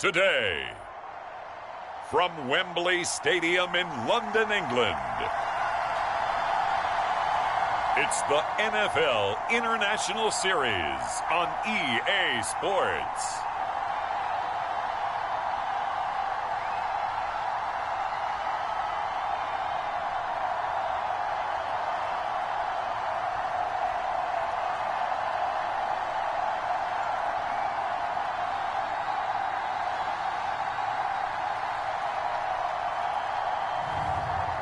today. From Wembley Stadium in London, England, it's the NFL International Series on EA Sports.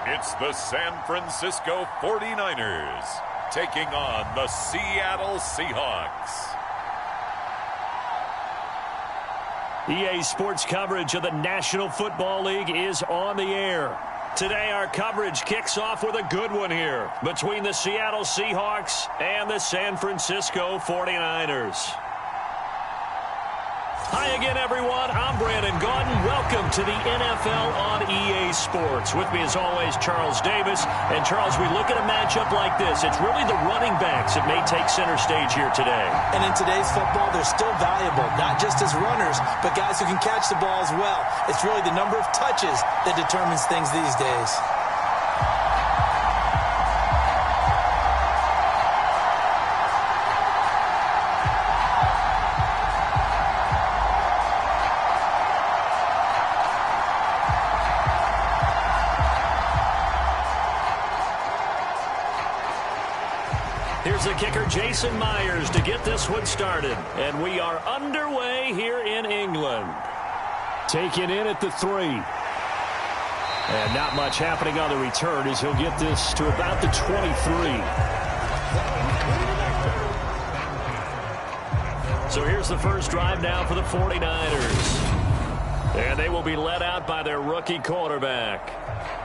It's the San Francisco 49ers taking on the Seattle Seahawks. EA Sports coverage of the National Football League is on the air. Today our coverage kicks off with a good one here between the Seattle Seahawks and the San Francisco 49ers. Hi again, everyone. I'm Brandon Gaudin. Welcome to the NFL on EA Sports. With me, as always, Charles Davis. And, Charles, we look at a matchup like this. It's really the running backs that may take center stage here today. And in today's football, they're still valuable, not just as runners, but guys who can catch the ball as well. It's really the number of touches that determines things these days. Here's the kicker, Jason Myers, to get this one started. And we are underway here in England. Taken in at the 3. And not much happening on the return as he'll get this to about the 23. So here's the first drive now for the 49ers. And they will be led out by their rookie quarterback.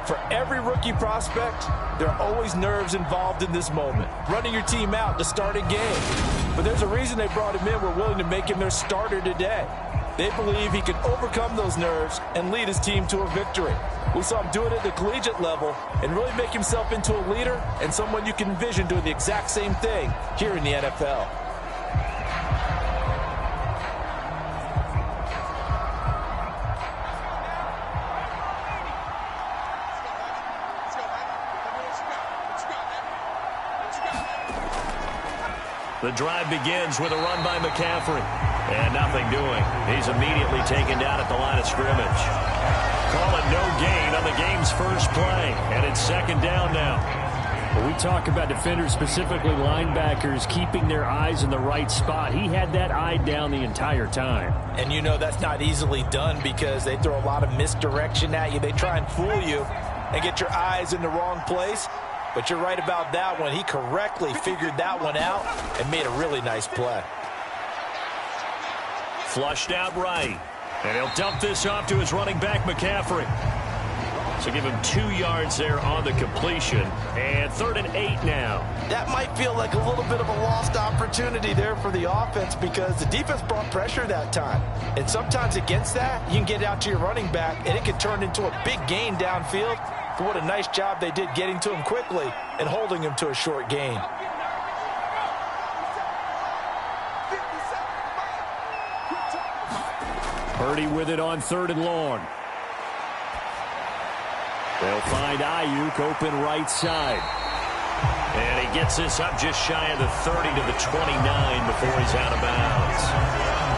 For every rookie prospect, there are always nerves involved in this moment. Running your team out to start a game. But there's a reason they brought him in. We're willing to make him their starter today. They believe he can overcome those nerves and lead his team to a victory. We saw him do it at the collegiate level and really make himself into a leader and someone you can envision doing the exact same thing here in the NFL. The drive begins with a run by McCaffrey. And nothing doing. He's immediately taken down at the line of scrimmage. Call it no gain on the game's first play. And it's second down now. When we talk about defenders, specifically linebackers, keeping their eyes in the right spot, he had that eye down the entire time. And you know that's not easily done because they throw a lot of misdirection at you. They try and fool you and get your eyes in the wrong place. But you're right about that one. He correctly figured that one out and made a really nice play. Flushed out right. And he'll dump this off to his running back, McCaffrey. So give him 2 yards there on the completion. And 3rd and 8 now. That might feel like a little bit of a lost opportunity there for the offense because the defense brought pressure that time. And sometimes against that, you can get out to your running back, and it can turn into a big gain downfield. But what a nice job they did getting to him quickly and holding him to a short gain. Purdy with it on 3rd and long. They'll find Ayuk open right side. And he gets this up just shy of the 30 to the 29 before he's out of bounds.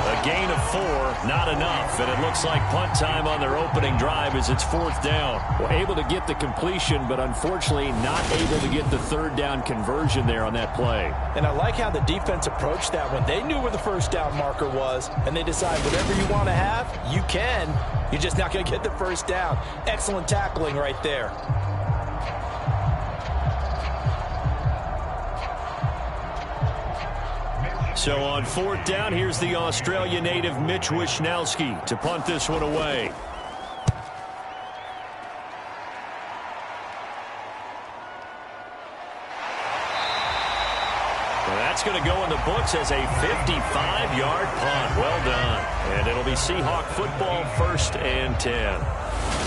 A gain of 4, not enough, and it looks like punt time on their opening drive as it's 4th down. Well, able to get the completion, but unfortunately not able to get the 3rd down conversion there on that play. And I like how the defense approached that one. They knew where the first down marker was, and they decided whatever you want to have, you can. You're just not going to get the first down. Excellent tackling right there. So on 4th down, here's the Australia native Mitch Wishnowsky to punt this one away. That's going to go in the books as a 55-yard punt. Well done. And it'll be Seahawk football, 1st and 10.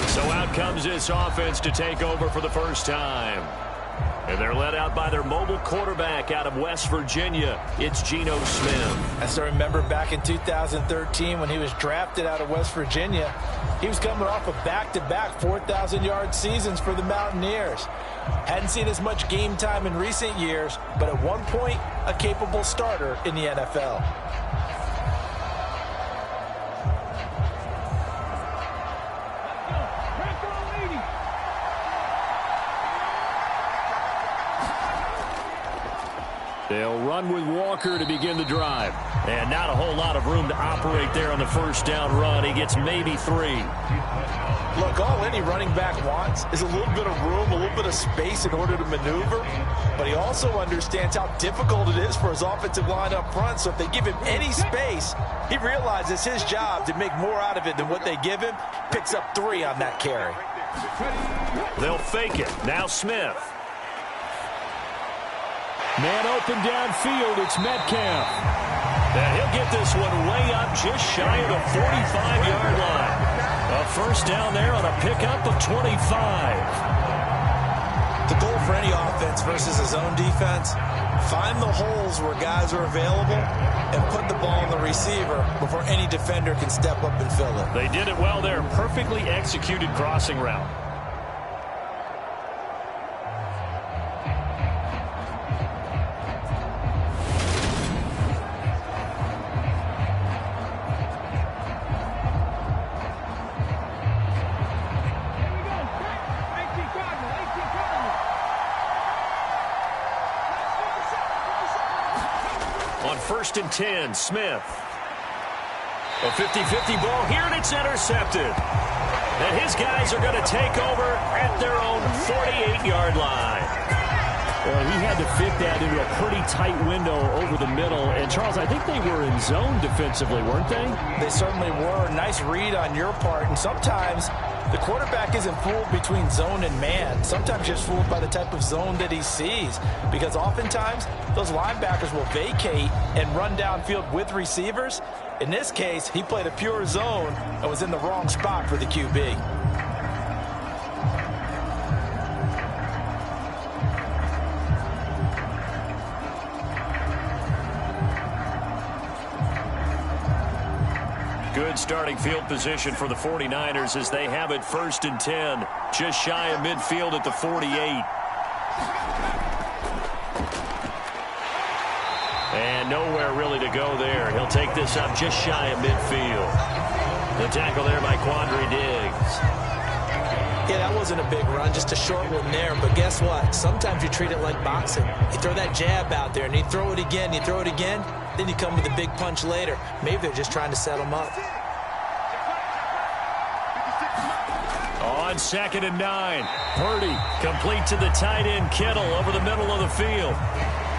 So out comes this offense to take over for the first time. And they're led out by their mobile quarterback out of West Virginia. It's Geno Smith. I still remember back in 2013 when he was drafted out of West Virginia. He was coming off of back-to-back 4,000-yard seasons for the Mountaineers. Hadn't seen as much game time in recent years, but at one point, a capable starter in the NFL. They'll run with Walker to begin the drive. And not a whole lot of room to operate there on the first down run. He gets maybe 3. Look, all any running back wants is a little bit of room, a little bit of space in order to maneuver. But he also understands how difficult it is for his offensive line up front. So if they give him any space, he realizes his job to make more out of it than what they give him. Picks up 3 on that carry. They'll fake it. Now Smith. Man open downfield, it's Metcalf. And he'll get this one way up just shy of the 45-yard line. A first down there on a pickup of 25. The goal for any offense versus his own defense, find the holes where guys are available and put the ball on the receiver before any defender can step up and fill it. They did it well there. Perfectly executed crossing route. On 1st and 10, Smith. A 50-50 ball here, and it's intercepted. And his guys are going to take over at their own 48-yard line. Well, he had to fit that into a pretty tight window over the middle. And, Charles, I think they were in zone defensively, weren't they? They certainly were. Nice read on your part. And sometimes the quarterback isn't fooled between zone and man. Sometimes just fooled by the type of zone that he sees. Because oftentimes, those linebackers will vacate and run downfield with receivers. In this case, he played a pure zone and was in the wrong spot for the QB. Good starting field position for the 49ers as they have it 1st and 10. Just shy of midfield at the 48. And nowhere really to go there. He'll take this up just shy of midfield. The tackle there by Quandre Diggs. Yeah, that wasn't a big run, just a short one there. But guess what? Sometimes you treat it like boxing. You throw that jab out there, and you throw it again, you throw it again, then you come with a big punch later. Maybe they're just trying to set him up. On 2nd and 9, Purdy complete to the tight end Kittle over the middle of the field.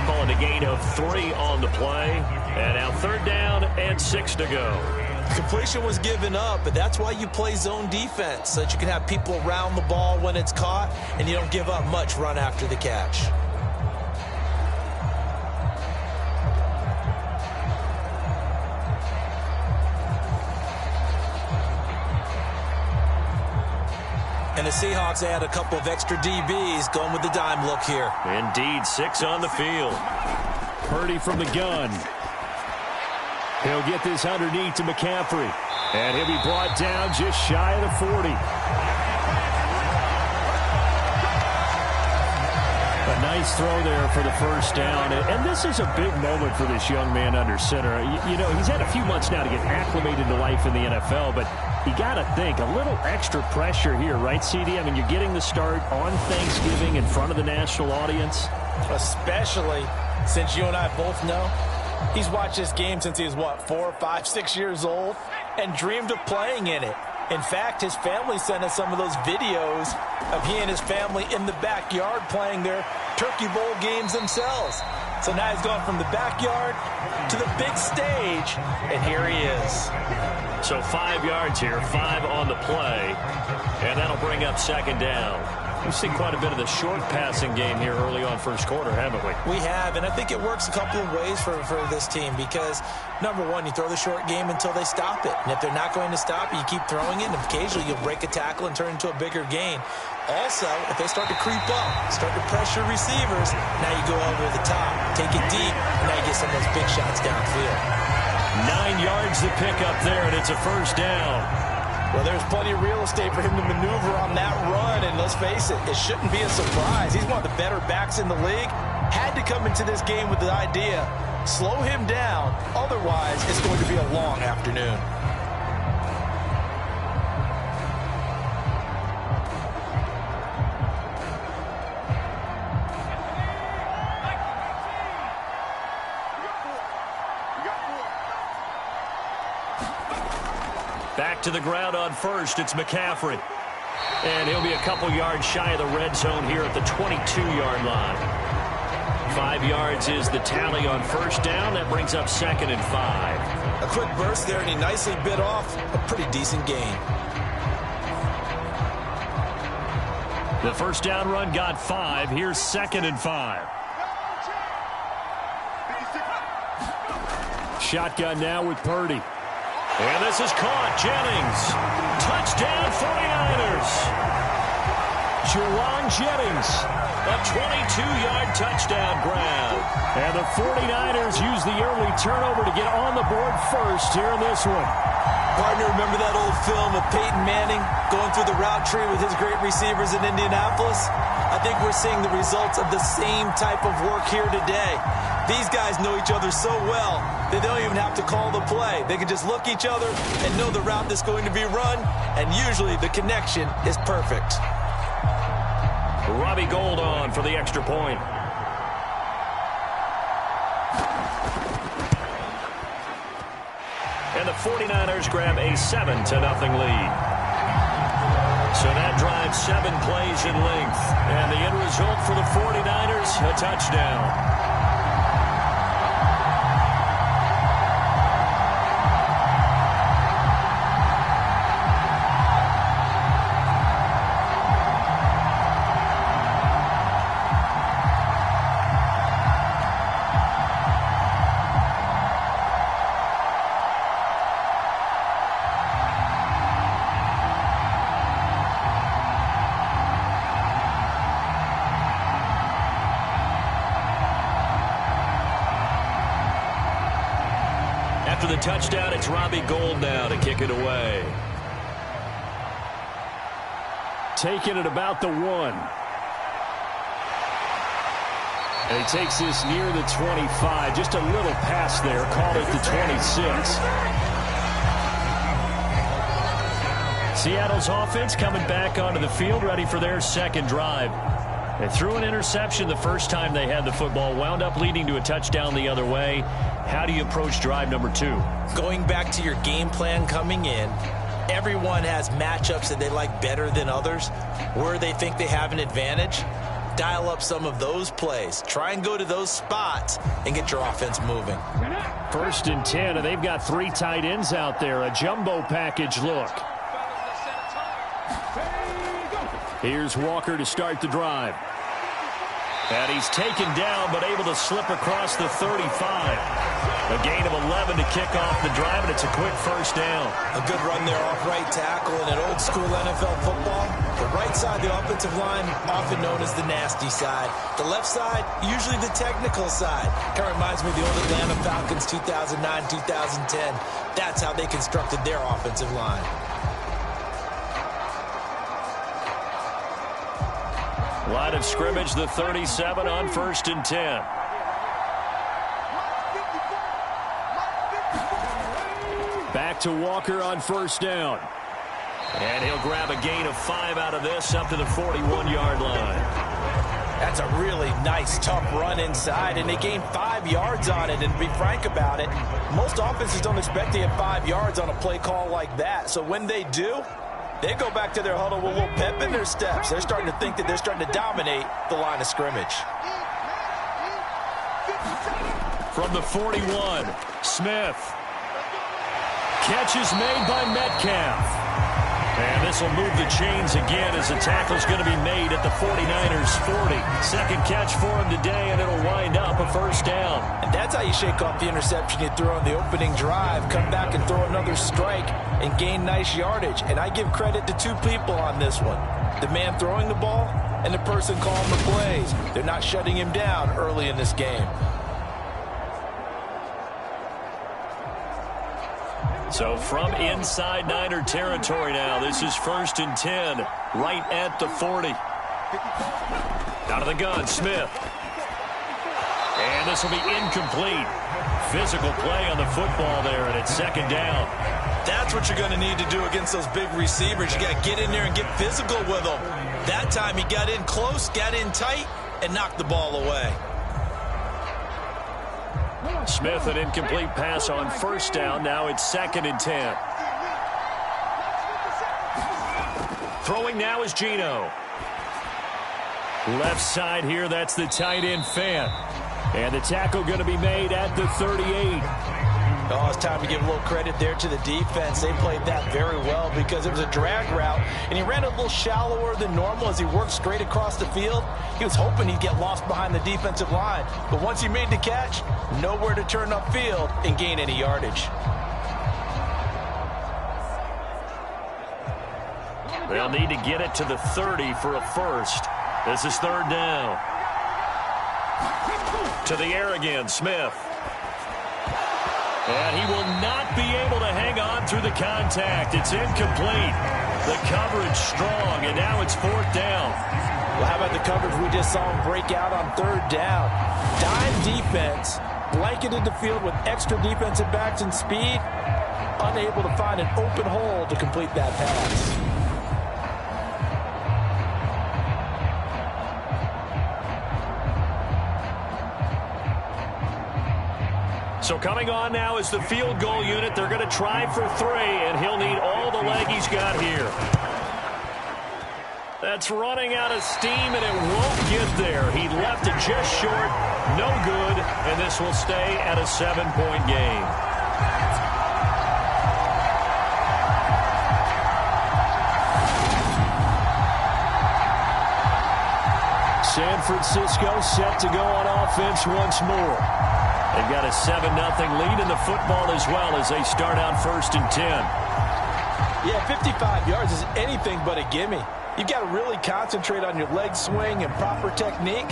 Calling a gain of 3 on the play. And now 3rd down and 6 to go. Completion was given up, but that's why you play zone defense, so that you can have people around the ball when it's caught, and you don't give up much run after the catch. And the Seahawks add a couple of extra DBs going with the dime look here. Indeed, 6 on the field. Purdy from the gun. He'll get this underneath to McCaffrey. And he'll be brought down just shy of the 40. A nice throw there for the first down. And this is a big moment for this young man under center. You know, he's had a few months now to get acclimated to life in the NFL, but you got to think, a little extra pressure here, right, CD? I mean, you're getting the start on Thanksgiving in front of the national audience. Especially since you and I both know he's watched this game since he was, what, 4, 5, 6 years old, and dreamed of playing in it. In fact, his family sent us some of those videos of he and his family in the backyard playing their Turkey Bowl games themselves. So now he's gone from the backyard to the big stage, and here he is. So 5 yards here, 5 on the play. And that'll bring up second down. We've seen quite a bit of the short passing game here early on first quarter, haven't we? We have, and I think it works a couple of ways for this team because, number one, you throw the short game until they stop it. And if they're not going to stop it, you keep throwing it, and occasionally you'll break a tackle and turn it into a bigger gain. Also, if they start to creep up, start to pressure receivers, now you go over the top, take it deep, and now you get some of those big shots downfield. 9 yards to pick up there, and it's a first down. Well, there's plenty of real estate for him to maneuver on that run, and let's face it, it shouldn't be a surprise. He's one of the better backs in the league. Had to come into this game with the idea, slow him down, otherwise it's going to be a long afternoon. Back to the ground on first. It's McCaffrey. And he'll be a couple yards shy of the red zone here at the 22-yard line. 5 yards is the tally on first down. That brings up second and 5. A quick burst there, and he nicely bit off a pretty decent gain. The first down run got 5. Here's second and 5. Shotgun now with Purdy. And this is caught. Jennings. Touchdown 49ers. Jawan Jennings. A 22-yard touchdown grab. And the 49ers use the early turnover to get on the board first here in this one. Partner, remember that old film of Peyton Manning going through the route tree with his great receivers in Indianapolis? I think we're seeing the results of the same type of work here today. These guys know each other so well, they don't even have to call the play. They can just look each other and know the route that's going to be run, and usually the connection is perfect. Robbie Gould on for the extra point. And the 49ers grab a 7-0 lead. So that drives 7 plays in length. And the end result for the 49ers, a touchdown. After the touchdown, it's Robbie Gould now to kick it away. Taking it about the 1. And he takes this near the 25. Just a little pass there. Called it the 26. Seattle's offense coming back onto the field, ready for their second drive. They threw an interception the first time they had the football, wound up leading to a touchdown the other way. How do you approach drive number 2? Going back to your game plan coming in, everyone has matchups that they like better than others, where they think they have an advantage. Dial up some of those plays. Try and go to those spots and get your offense moving. 1st and 10, and they've got 3 tight ends out there. A jumbo package look. Here's Walker to start the drive. And he's taken down, but able to slip across the 35. A gain of 11 to kick off the drive, and it's a quick first down. A good run there off right tackle in an old school NFL football. The right side, the offensive line, often known as the nasty side. The left side, usually the technical side. Kind of reminds me of the old Atlanta Falcons 2009, 2010. That's how they constructed their offensive line. Line of scrimmage, the 37 on 1st and 10. Back to Walker on 1st down. And he'll grab a gain of 5 out of this up to the 41-yard line. That's a really nice, tough run inside, and they gained 5 yards on it. And to be frank about it, most offenses don't expect to get 5 yards on a play call like that. So when they do, they go back to their huddle with a little pep in their steps. They're starting to think that they're starting to dominate the line of scrimmage. From the 41, Smith. Catch is made by Metcalf. And this will move the chains again as the tackle's going to be made at the 49ers 40. Second catch for him today, and it'll wind up a first down. And that's how you shake off the interception you threw on the opening drive. Come back and throw another strike and gain nice yardage. And I give credit to two people on this one. The man throwing the ball and the person calling the plays. They're not shutting him down early in this game. So from inside Niner territory now, this is 1st and 10, right at the 40. Out of the gun, Smith. And this will be incomplete. Physical play on the football there, and it's 2nd down. That's what you're going to need to do against those big receivers. You got to get in there and get physical with them. That time he got in close, got in tight, and knocked the ball away. Smith, an incomplete pass on 1st down. Now it's 2nd and 10. Throwing now is Geno. Left side here, that's the tight end Fant. And the tackle going to be made at the 38. Oh, it's time to give a little credit there to the defense. They played that very well because it was a drag route, and he ran a little shallower than normal as he worked straight across the field. He was hoping he'd get lost behind the defensive line, but once he made the catch, nowhere to turn upfield and gain any yardage. They'll need to get it to the 30 for a first. This is 3rd down. To the air again, Smith. And he will not be able to hang on through the contact. It's incomplete. The coverage strong, and now it's 4th down. Well, how about the coverage we just saw him break out on 3rd down? Dime defense, blanketed the field with extra defensive backs and speed, unable to find an open hole to complete that pass. So coming on now is the field goal unit. They're going to try for 3, and he'll need all the leg he's got here. That's running out of steam, and it won't get there. He left it just short. No good, and this will stay at a 7-point game. San Francisco set to go on offense once more. They've got a 7-0 lead in the football as well as they start out 1st and 10. Yeah, 55 yards is anything but a gimme. You've got to really concentrate on your leg swing and proper technique.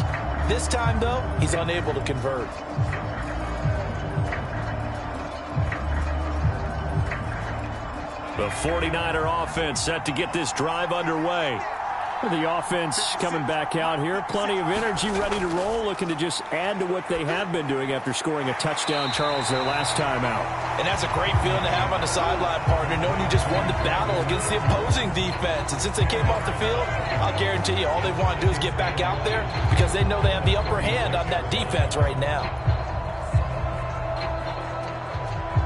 This time, though, he's unable to convert. The 49er offense set to get this drive underway. The offense coming back out here. Plenty of energy, ready to roll, looking to just add to what they have been doing after scoring a touchdown, Charles, their last time out. And that's a great feeling to have on the sideline, partner, knowing you just won the battle against the opposing defense. And since they came off the field, I'll guarantee you all they want to do is get back out there because they know they have the upper hand on that defense right now.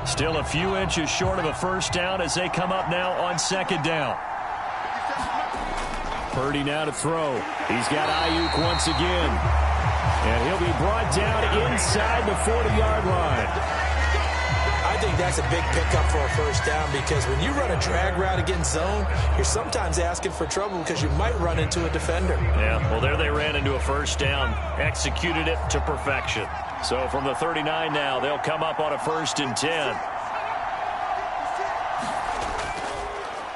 Still a few inches short of a first down as they come up now on 2nd down. Purdy now to throw. He's got Ayuk once again. And he'll be brought down inside the 40-yard line. I think that's a big pickup for a first down because when you run a drag route against zone, you're sometimes asking for trouble because you might run into a defender. Yeah, well, there they ran into a first down, executed it to perfection. So from the 39 now, they'll come up on a 1st and 10.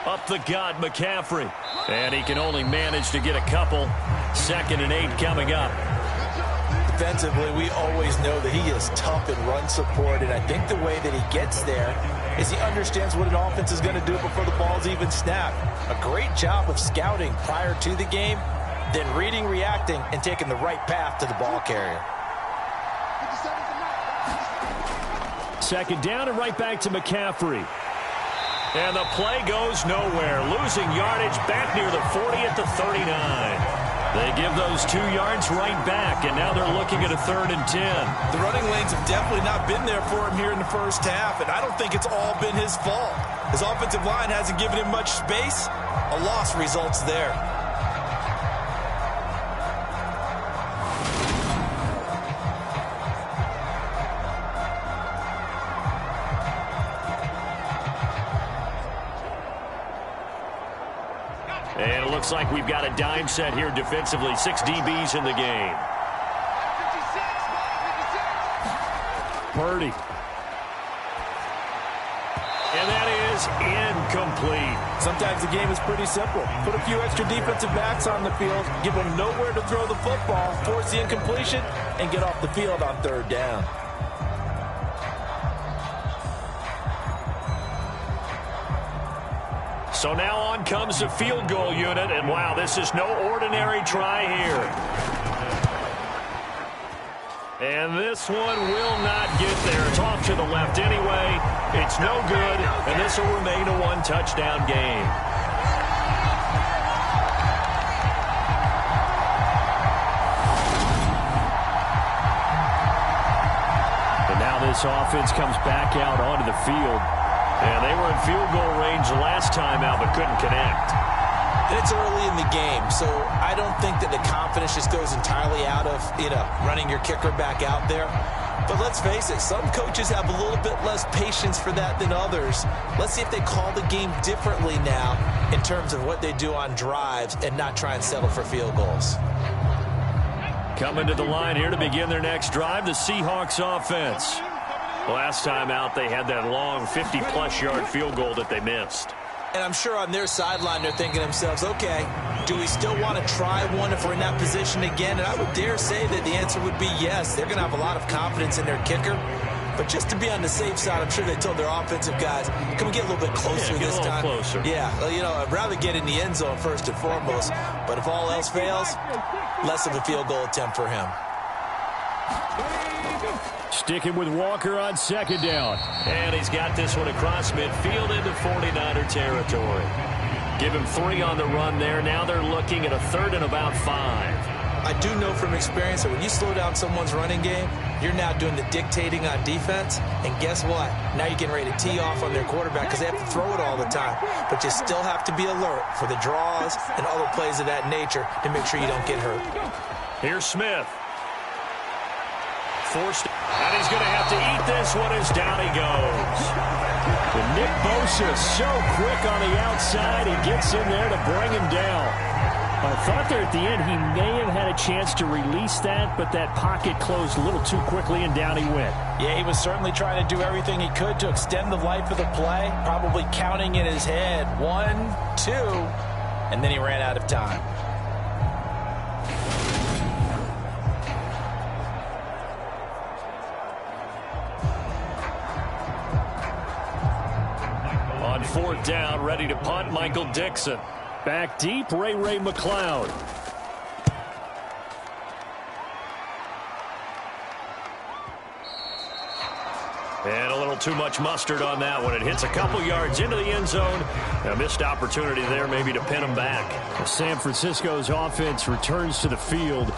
Up the gut, McCaffrey. And he can only manage to get a couple. 2nd and 8 coming up. Defensively, we always know that he is tough in run support, and I think the way that he gets there is he understands what an offense is going to do before the ball's even snapped. A great job of scouting prior to the game, then reading, reacting, and taking the right path to the ball carrier. 2nd down and right back to McCaffrey. And the play goes nowhere. Losing yardage back near the 40 at the 39. They give those 2 yards right back, and now they're looking at a 3rd and 10. The running lanes have definitely not been there for him here in the first half, and I don't think it's all been his fault. His offensive line hasn't given him much space. A loss results there. looks like we've got a dime set here defensively. 6 DBs in the game. Purdy. And that is incomplete. Sometimes the game is pretty simple. Put a few extra defensive backs on the field, give them nowhere to throw the football, force the incompletion, and get off the field on 3rd down. So now on comes the field goal unit, and wow, this is no ordinary try here. And this one will not get there. It's off to the left anyway. It's no good, and this will remain a 1-touchdown game. And now this offense comes back out onto the field. And they were in field goal range last time out, but couldn't connect. And it's early in the game, so I don't think that the confidence just goes entirely out of, running your kicker back out there. But let's face it, some coaches have a little bit less patience for that than others. Let's see if they call the game differently now in terms of what they do on drives and not try and settle for field goals. Coming to the line here to begin their next drive, the Seahawks offense. Last time out, they had that long 50-plus yard field goal that they missed. And I'm sure on their sideline, they're thinking to themselves, okay, do we still want to try one if we're in that position again? And I would dare say that the answer would be yes. They're going to have a lot of confidence in their kicker. But just to be on the safe side, I'm sure they told their offensive guys, can we get a little bit closer this time? Closer. Yeah, I'd rather get in the end zone first and foremost. But if all else fails, less of a field goal attempt for him. Sticking with Walker on 2nd down. And he's got this one across midfield into 49er territory. Give him 3 on the run there. Now they're looking at a 3rd and about 5. I do know from experience that when you slow down someone's running game, you're now doing the dictating on defense. And guess what? Now you're getting ready to tee off on their quarterback because they have to throw it all the time. But you still have to be alert for the draws and other plays of that nature to make sure you don't get hurt. Here's Smith. Forced, and he's going to have to eat this one as down he goes. And Nick Bosa so quick on the outside, he gets in there to bring him down. I thought there at the end he may have had a chance to release that, but that pocket closed a little too quickly, and down he went. Yeah, he was certainly trying to do everything he could to extend the life of the play, probably counting in his head 1, 2, and then he ran out of time. On 4th down, ready to punt, Michael Dixon. Back deep, Ray McLeod. And a little too much mustard on that one. It hits a couple yards into the end zone. A missed opportunity there maybe to pin him back. San Francisco's offense returns to the field.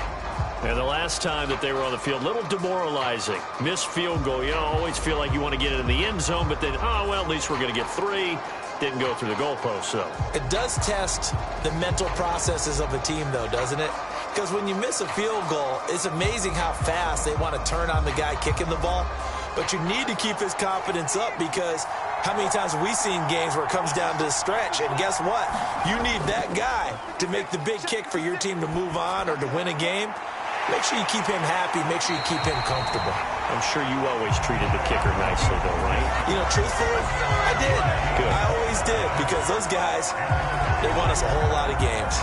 And the last time that they were on the field, a little demoralizing. Missed field goal. Always feel like you want to get it in the end zone, but then, at least we're going to get 3. Didn't go through the goalpost, though. It does test the mental processes of a team, though, doesn't it? Because when you miss a field goal, it's amazing how fast they want to turn on the guy kicking the ball. But you need to keep his confidence up because how many times have we seen games where it comes down to the stretch? And guess what? You need that guy to make the big kick for your team to move on or to win a game. Make sure you keep him happy. Make sure you keep him comfortable. I'm sure you always treated the kicker nicely, though, right? Truthfully, I did. Good. I always did because those guys, they won us a whole lot of games.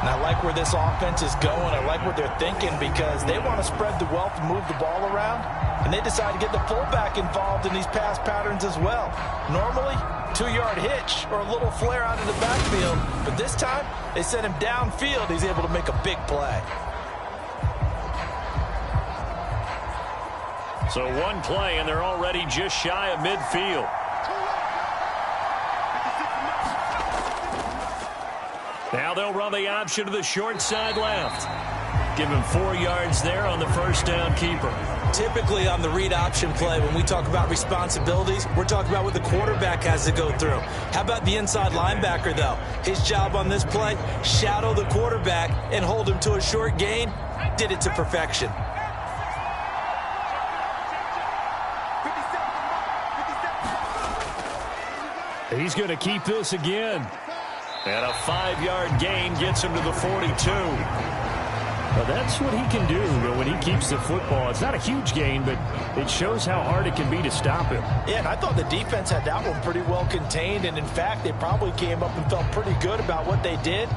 And I like where this offense is going. I like what they're thinking because they want to spread the wealth and move the ball around. And they decide to get the fullback involved in these pass patterns as well. Normally, 2-yard hitch or a little flare out of the backfield. But this time, they sent him downfield. He's able to make a big play. So 1 play, and they're already just shy of midfield. Now they'll run the option to the short side left. Give him 4 yards there on the 1st down keeper. Typically on the read option play, when we talk about responsibilities, we're talking about what the quarterback has to go through. How about the inside linebacker, though? His job on this play, shadow the quarterback and hold him to a short gain. Did it to perfection. He's going to keep this again. And a 5-yard gain gets him to the 42. Well, that's what he can do when he keeps the football. It's not a huge gain, but it shows how hard it can be to stop him. Yeah, and I thought the defense had that one pretty well contained, and in fact, they probably came up and felt pretty good about what they did.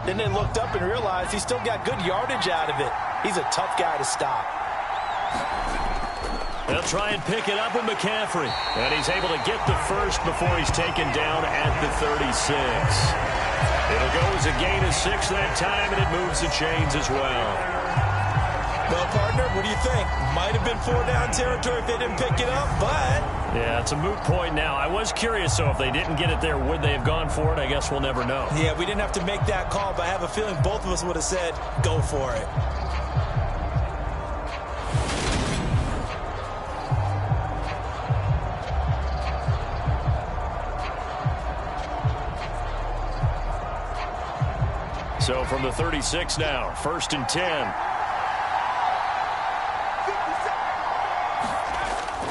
Then they looked up and realized he still got good yardage out of it. He's a tough guy to stop. They'll try and pick it up with McCaffrey. And he's able to get the first before he's taken down at the 36. It'll go as a gain of 6 that time, and it moves the chains as well. Well, partner, what do you think? Might have been 4-down territory if they didn't pick it up, but... Yeah, it's a moot point now. I was curious, so if they didn't get it there, would they have gone for it? I guess we'll never know. Yeah, we didn't have to make that call, but I have a feeling both of us would have said, go for it. So from the 36 now, 1st and 10.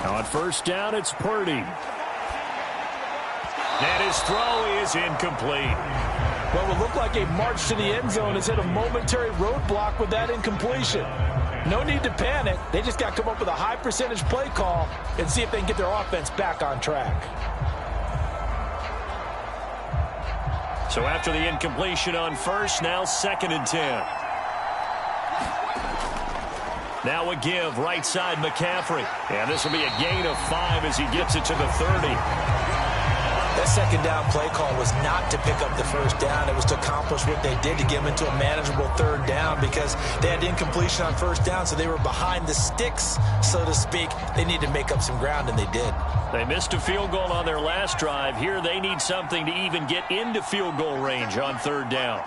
On 1st down, it's Purdy. And his throw is incomplete. What would look like a march to the end zone has hit a momentary roadblock with that incompletion. No need to panic. They just got to come up with a high percentage play call and see if they can get their offense back on track. So after the incompletion on 1st, now 2nd and 10. Now a give, right side McCaffrey. And this will be a gain of 5 as he gets it to the 30. That 2nd down play call was not to pick up the 1st down. It was to accomplish what they did to get them into a manageable 3rd down because they had incompletion on 1st down, so they were behind the sticks, so to speak. They needed to make up some ground, and they did. They missed a field goal on their last drive. Here they need something to even get into field goal range on 3rd down.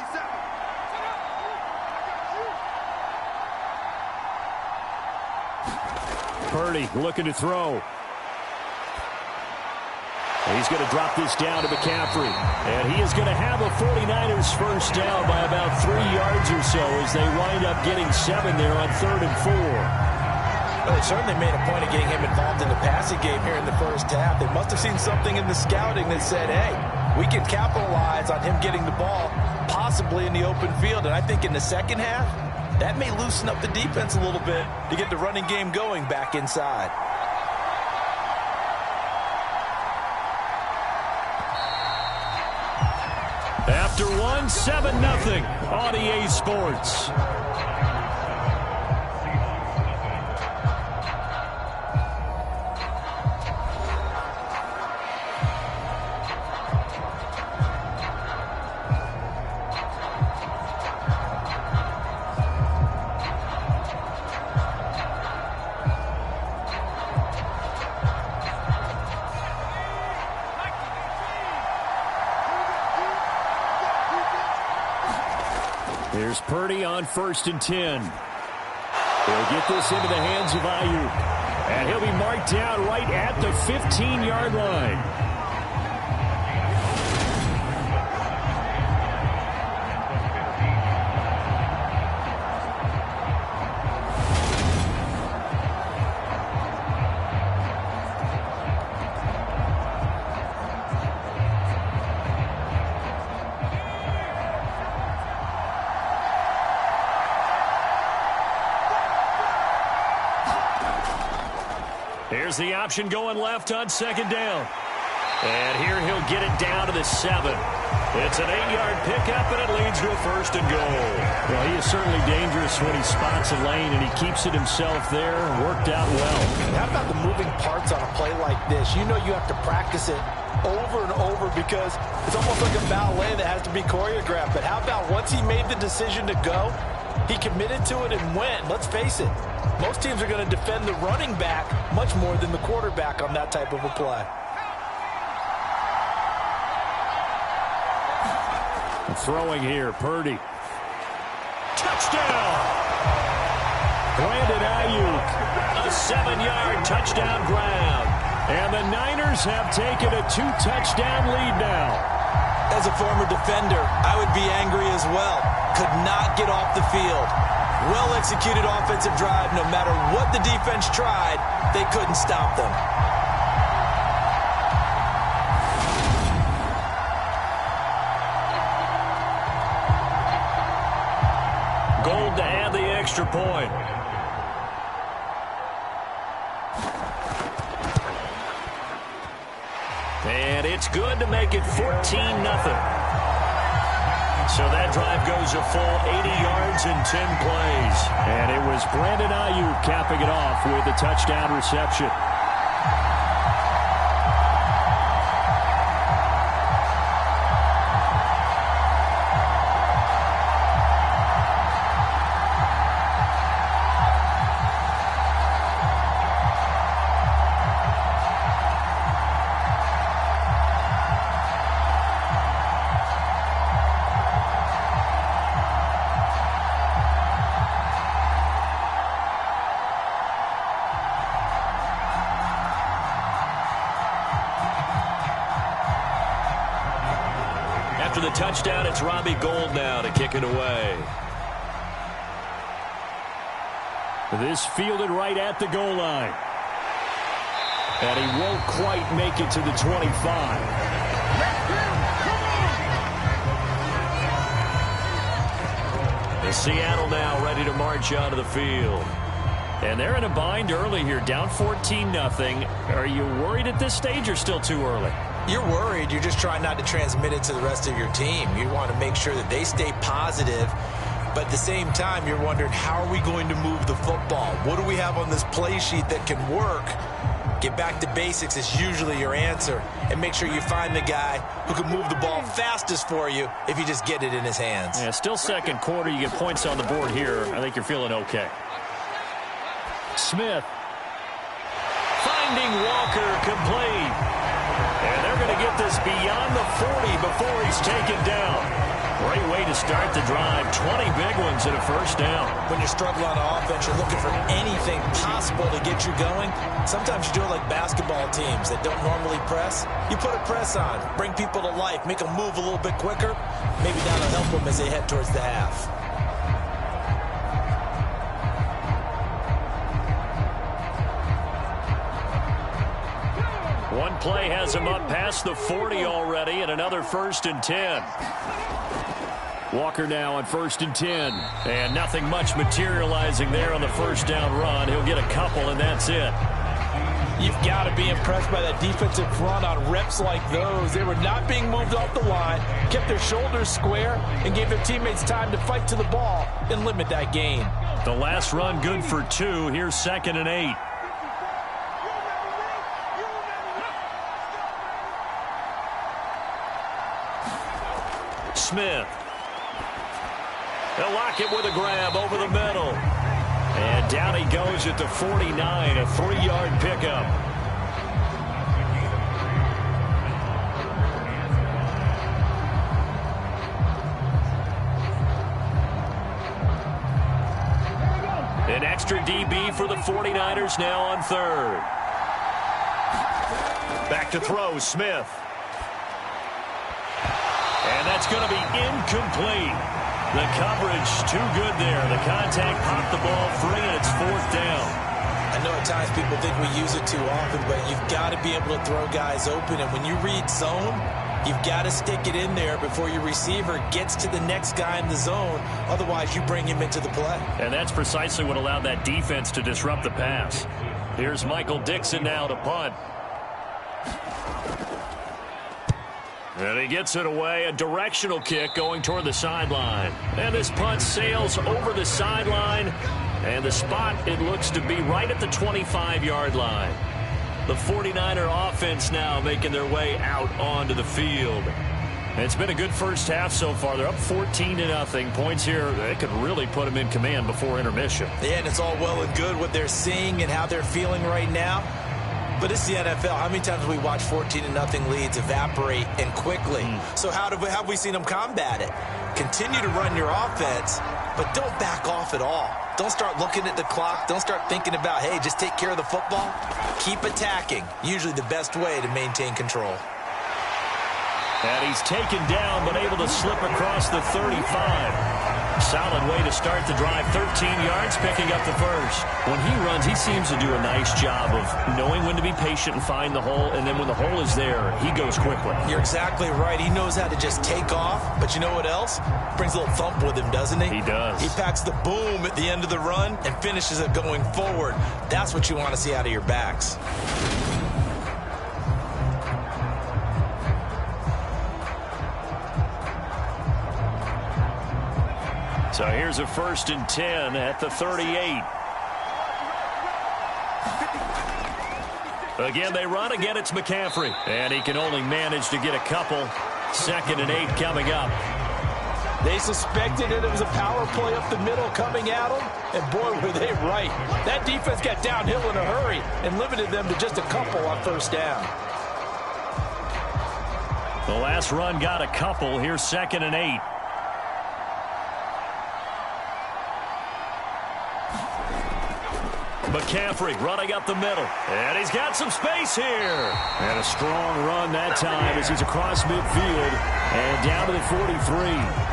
Purdy looking to throw. He's going to drop this down to McCaffrey. And he is going to have a 49ers 1st down by about 3 yards or so as they wind up getting 7 there on 3rd and 4. Well, they certainly made a point of getting him involved in the passing game here in the 1st half. They must have seen something in the scouting that said, hey, we can capitalize on him getting the ball possibly in the open field. And I think in the 2nd half, that may loosen up the defense a little bit to get the running game going back inside. After one, 7-0 on EA Sports. Here's Purdy on 1st and 10. He'll get this into the hands of Ayuk. And he'll be marked down right at the 15-yard line. Here's the option going left on 2nd down. And here he'll get it down to the 7. It's an 8-yard pickup, and it leads to a 1st and goal. Well, he is certainly dangerous when he spots a lane, and he keeps it himself there. Worked out well. How about the moving parts on a play like this? You know you have to practice it over and over because it's almost like a ballet that has to be choreographed. But how about once he made the decision to go, he committed to it and went. Let's face it, most teams are going to defend the running back much more than the quarterback on that type of a play. Throwing here, Purdy. Touchdown! Brandon Ayuk. A 7-yard touchdown grab. And the Niners have taken a 2-touchdown lead now. As a former defender, I would be angry as well. Could not get off the field. Well-executed offensive drive. No matter what the defense tried, they couldn't stop them. extra point. And it's good to make it 14-0. So that drive goes a full 80 yards in 10 plays. And it was Brandon Ayuk capping it off with a touchdown reception. After the touchdown, it's Robbie Gould now to kick it away. This fielded right at the goal line. And he won't quite make it to the 25. The Seattle now ready to march onto the field. And they're in a bind early here, down 14-0. Are you worried at this stage or still too early? You're worried. You're just trying not to transmit it to the rest of your team. You want to make sure that they stay positive. But at the same time, you're wondering, how are we going to move the football? What do we have on this play sheet that can work? Get back to basics is usually your answer. And make sure you find the guy who can move the ball fastest for you if you just get it in his hands. Yeah, still second quarter. You get points on the board here. I think you're feeling okay. Smith. Finding Walker complete. And they're going to get this beyond the 40 before he's taken down. Great way to start the drive. 20 big ones and a first down. When you're struggling on offense, you're looking for anything possible to get you going. Sometimes you do it like basketball teams that don't normally press. You put a press on, bring people to life, make them move a little bit quicker. Maybe that'll help them as they head towards the half. One play has him up past the 40 already, and another 1st and 10. Walker now on 1st and 10. And nothing much materializing there on the first down run. He'll get a couple, and that's it. You've got to be impressed by that defensive front on reps like those. They were not being moved off the line, kept their shoulders square, and gave their teammates time to fight to the ball and limit that gain. The last run good for 2. Here's 2nd and 8. Smith. They'll lock it with a grab over the middle. And down he goes at the 49, a 3-yard pickup. An extra DB for the 49ers now on 3rd. Back to throw, Smith. And that's going to be incomplete. The coverage too good there. The contact popped the ball free, and it's 4th down. I know at times people think we use it too often, but you've got to be able to throw guys open. And when you read zone, you've got to stick it in there before your receiver gets to the next guy in the zone. Otherwise, you bring him into the play. And that's precisely what allowed that defense to disrupt the pass. Here's Michael Dixon now to punt. And he gets it away, a directional kick going toward the sideline. And this punt sails over the sideline, and the spot, it looks to be right at the 25-yard line. The 49er offense now making their way out onto the field. And it's been a good first half so far. They're up 14-0. Points here, they could really put them in command before intermission. Yeah, and it's all well and good what they're seeing and how they're feeling right now. But it's the NFL. How many times have we watched 14-0 leads evaporate and quickly? So how have we seen them combat it? Continue to run your offense, but don't back off at all. Don't start looking at the clock. Don't start thinking about, hey, just take care of the football. Keep attacking. Usually the best way to maintain control. And he's taken down, but able to slip across the 35. Solid way to start the drive. 13 yards, picking up the first. When he runs, he seems to do a nice job of knowing when to be patient and find the hole, and then when the hole is there, he goes quickly. You're exactly right. He knows how to just take off, but you know what else? Brings a little thump with him, doesn't he? He does. He packs the boom at the end of the run and finishes it going forward. That's what you want to see out of your backs. So here's a 1st and 10 at the 38. Again, they run. Again, it's McCaffrey. And he can only manage to get a couple. 2nd and 8 coming up. They suspected it was a power play up the middle coming at them, and boy, were they right. That defense got downhill in a hurry and limited them to just a couple on 1st down. The last run got a couple. Here's 2nd and 8. McCaffrey running up the middle. And he's got some space here. And a strong run that time as he's across midfield and down to the 43.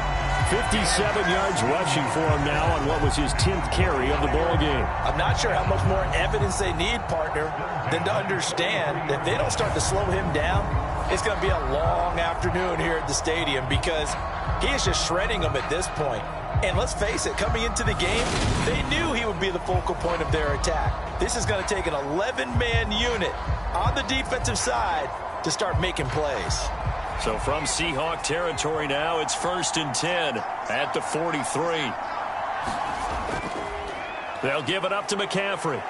57 yards rushing for him now on what was his 10th carry of the ball game. I'm not sure how much more evidence they need, partner, than to understand that if they don't start to slow him down, it's going to be a long afternoon here at the stadium because he is just shredding them at this point. And let's face it, coming into the game, they knew he would be the focal point of their attack. This is going to take an 11-man unit on the defensive side to start making plays. So from Seahawk territory now, it's 1st and 10 at the 43. They'll give it up to McCaffrey.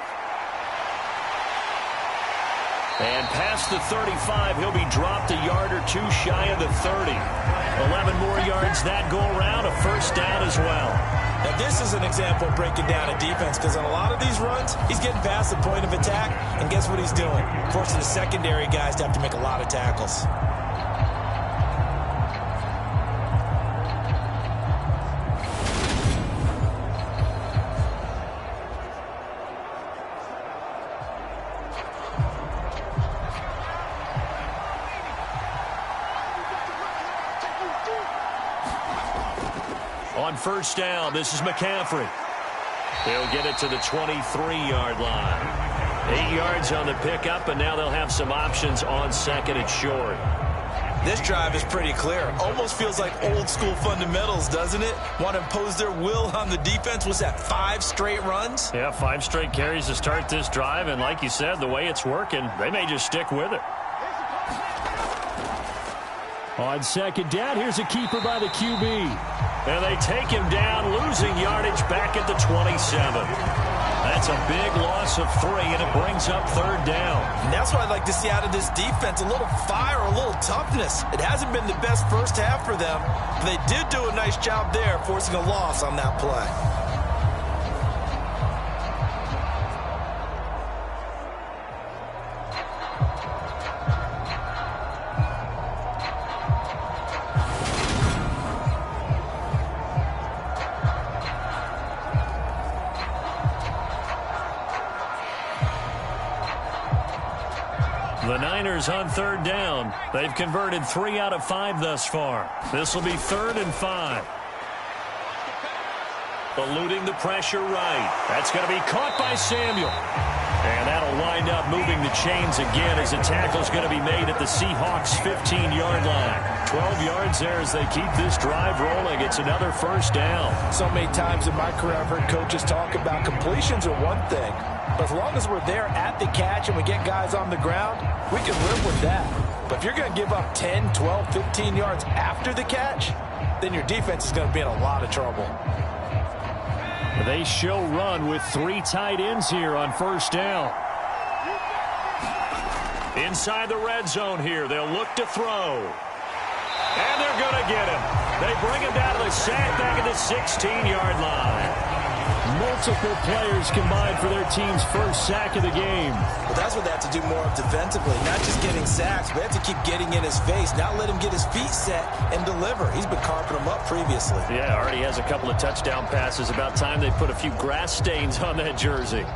And past the 35, he'll be dropped a yard or two shy of the 30. 11 more yards that go around, a 1st down as well. Now this is an example of breaking down a defense because on a lot of these runs, he's getting past the point of attack, and guess what he's doing? Forcing the secondary guys to have to make a lot of tackles. On 1st down, this is McCaffrey. He'll get it to the 23-yard line. 8 yards on the pickup, and now they'll have some options on 2nd and short. This drive is pretty clear. Almost feels like old school fundamentals, doesn't it? Want to impose their will on the defense. Was that 5 straight runs? Yeah, 5 straight carries to start this drive, and like you said, the way it's working, they may just stick with it. On 2nd down, here's a keeper by the QB. And they take him down, losing yardage back at the 27. That's a big loss of 3, and it brings up 3rd down. And that's what I'd like to see out of this defense, a little fire, a little toughness. It hasn't been the best 1st half for them, but they did do a nice job there, forcing a loss on that play. The Niners on 3rd down. They've converted 3 out of 5 thus far. This will be 3rd and 5. Eluding the pressure right. That's going to be caught by Samuel. And that'll wind up moving the chains again as the tackle's going to be made at the Seahawks' 15-yard line. 12 yards there as they keep this drive rolling. It's another 1st down. So many times in my career I've heard coaches talk about completions are one thing, but as long as we're there at the catch and we get guys on the ground, we can live with that. But if you're going to give up 10, 12, 15 yards after the catch, then your defense is going to be in a lot of trouble. They show run with 3 tight ends here on 1st down. Inside the red zone here, they'll look to throw. And they're going to get him. They bring him down to the sack back at the 16-yard line. Multiple players combined for their team's 1st sack of the game. Well, that's what they have to do more of defensively. Not just getting sacks, but they have to keep getting in his face. Not let him get his feet set and deliver. He's been carping them up previously. Yeah, already has a couple of touchdown passes. About time they put a few grass stains on that jersey.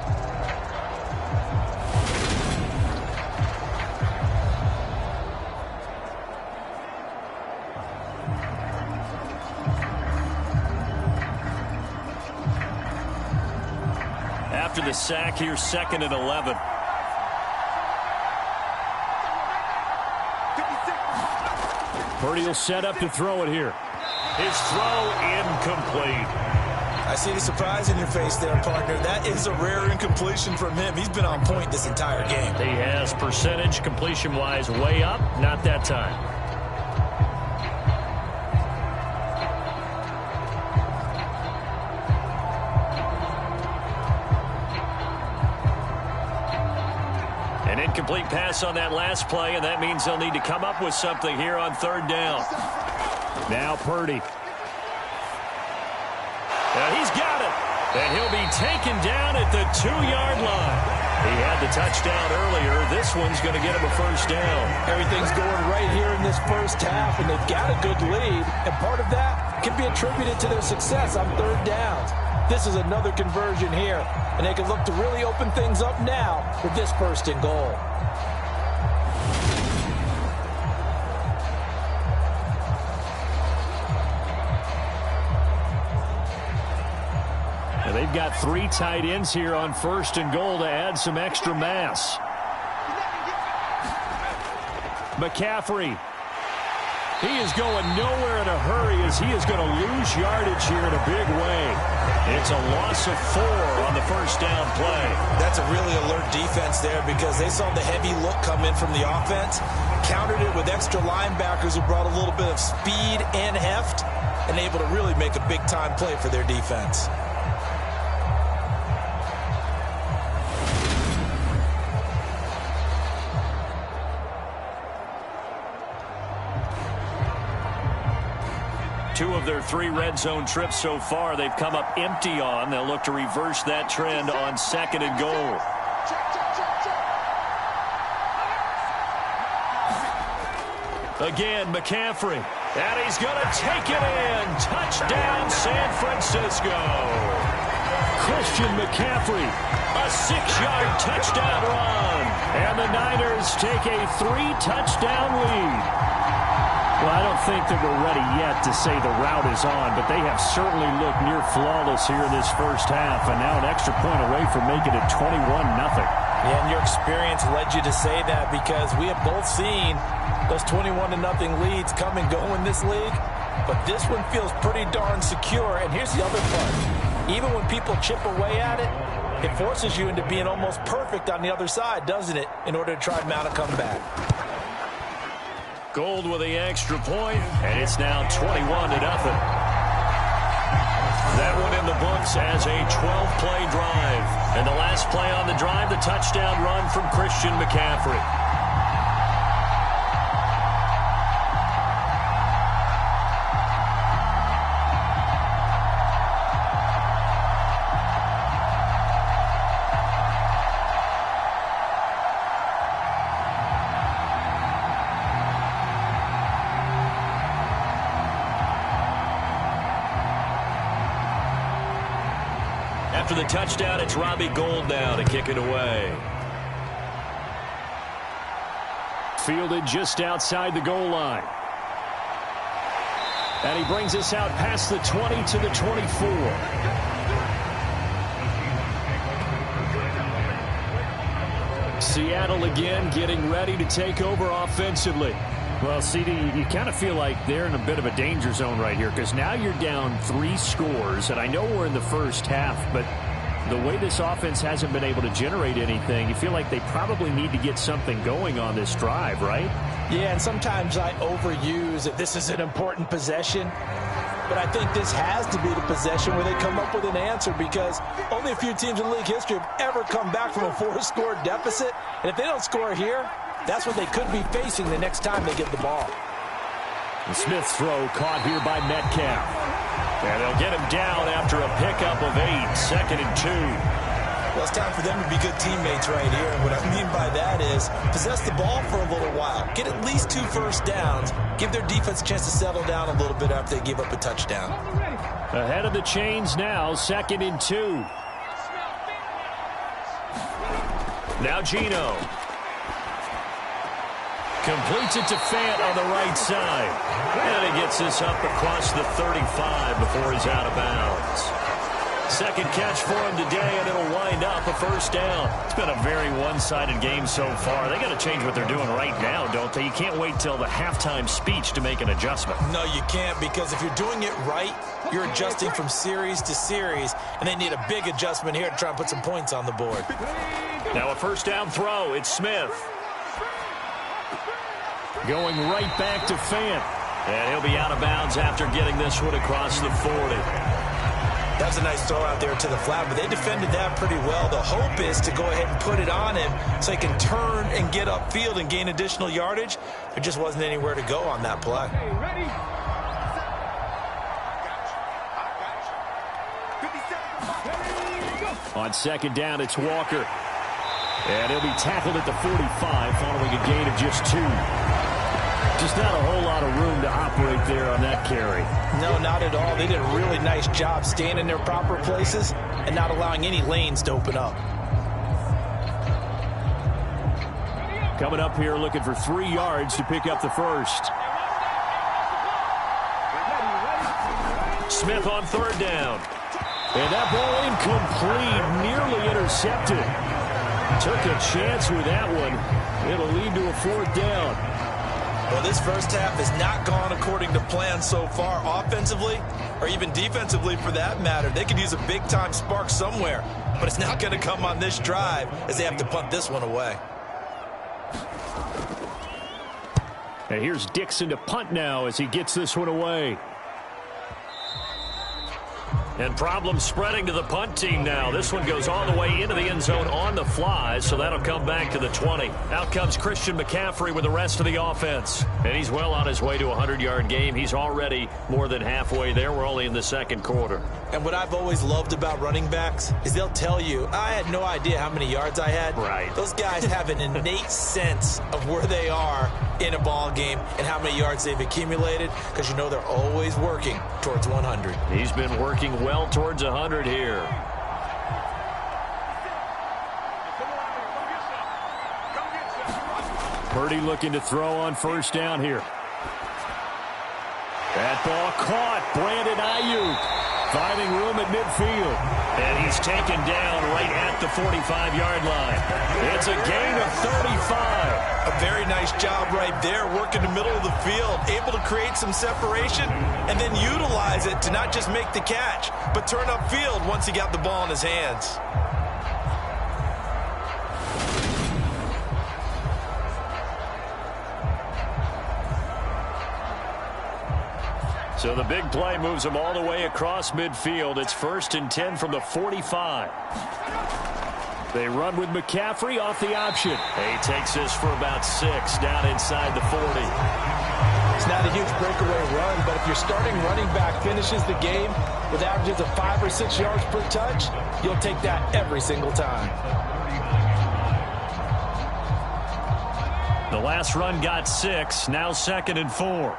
after the sack here, 2nd and 11. Purdy will set up to throw it here. His throw incomplete. I see the surprise in your face there, partner. That is a rare incompletion from him. He's been on point this entire game. He has percentage completion-wise way up. Not that time. An incomplete pass on that last play, and that means they'll need to come up with something here on 3rd down. Now Purdy. He's got it. And he'll be taken down at the 2-yard line. He had the touchdown earlier. This one's going to get him a 1st down. Everything's going right here in this first half, and they've got a good lead. And part of that can be attributed to their success on 3rd downs. This is another conversion here, and they can look to really open things up now with this 1st and goal. They've got 3 tight ends here on 1st and goal to add some extra mass. McCaffrey. He is going nowhere in a hurry as he is going to lose yardage here in a big way. It's a loss of 4 on the 1st down play. That's a really alert defense there because they saw the heavy look come in from the offense, countered it with extra linebackers who brought a little bit of speed and heft, and able to really make a big-time play for their defense. Two of their 3 red zone trips so far they've come up empty on. They'll look to reverse that trend on 2nd and goal. Again, McCaffrey. And he's going to take it in. Touchdown, San Francisco. Christian McCaffrey. A 6-yard touchdown run. And the Niners take a 3-touchdown lead. Well, I don't think that we're ready yet to say the route is on, but they have certainly looked near flawless here in this first half, and now an extra point away from making it 21-0. Yeah, and your experience led you to say that because we have both seen those 21-0 leads come and go in this league, but this one feels pretty darn secure. And here's the other part. Even when people chip away at it, it forces you into being almost perfect on the other side, doesn't it, in order to try to mount a comeback. Gold with the extra point, and it's now 21-0. That one in the books as a 12-play drive. And the last play on the drive, the touchdown run from Christian McCaffrey. After the touchdown, it's Robbie Gould now to kick it away. Fielded just outside the goal line. And he brings us out past the 20 to the 24. Seattle again getting ready to take over offensively. Well, CD, you kind of feel like they're in a bit of a danger zone right here because now you're down 3 scores, and I know we're in the first half, but the way this offense hasn't been able to generate anything, you feel like they probably need to get something going on this drive, right? Yeah, and sometimes I overuse that this is an important possession, but I think this has to be the possession where they come up with an answer because only a few teams in league history have ever come back from a 4-score deficit, and if they don't score here, that's what they could be facing the next time they get the ball. The Smith's throw caught here by Metcalf. And they'll get him down after a pickup of 8, 2nd and 2. Well, it's time for them to be good teammates right here. And what I mean by that is possess the ball for a little while. Get at least 2 first downs. Give their defense a chance to settle down a little bit after they give up a touchdown. Ahead of the chains now, 2nd and 2. Now Geno. Completes it to Fant on the right side. And he gets this up across the 35 before he's out of bounds. Second catch for him today, and it'll wind up a first down. It's been a very one-sided game so far. They got to change what they're doing right now, don't they? You can't wait till the halftime speech to make an adjustment. No, you can't, because if you're doing it right, you're adjusting from series to series, and they need a big adjustment here to try and put some points on the board. Now a first down throw. It's Smith. Going right back to Fant. And he'll be out of bounds after getting this one across the 40. That was a nice throw out there to the flat, but they defended that pretty well. The hope is to go ahead and put it on him so he can turn and get upfield and gain additional yardage. There just wasn't anywhere to go on that play. On second down, it's Walker. And he'll be tackled at the 45 following a gain of just 2. Just not a whole lot of room to operate there on that carry. No, not at all. They did a really nice job staying in their proper places and not allowing any lanes to open up. Coming up here looking for 3 yards to pick up the first. Smith on third down. And that ball incomplete, nearly intercepted. Took a chance with that one. It'll lead to a 4th down. Well, this first half has not gone according to plan so far, offensively or even defensively for that matter. They could use a big-time spark somewhere, but it's not going to come on this drive as they have to punt this one away. And here's Dixon to punt now as he gets this one away. And problems spreading to the punt team now. This one goes all the way into the end zone on the fly, so that'll come back to the 20. Out comes Christian McCaffrey with the rest of the offense. And he's well on his way to a 100-yard game. He's already more than halfway there. We're only in the second quarter. And what I've always loved about running backs is they'll tell you, I had no idea how many yards I had. Right. Those guys have an innate sense of where they are in a ball game and how many yards they've accumulated, because you know they're always working towards 100. He's been working well towards 100 here. Purdy looking to throw on first down here. That ball caught. Brandon Ayuk finding room at midfield. And he's taken down right at the 45-yard line. It's a gain of 35. A very nice job right there, working the middle of the field, able to create some separation and then utilize it to not just make the catch, but turn upfield once he got the ball in his hands. So the big play moves him all the way across midfield. It's 1st and 10 from the 45. They run with McCaffrey off the option. He takes this for about 6 down inside the 40. It's not a huge breakaway run, but if your starting running back finishes the game with averages of 5 or 6 yards per touch, you'll take that every single time. The last run got 6, now 2nd and 4.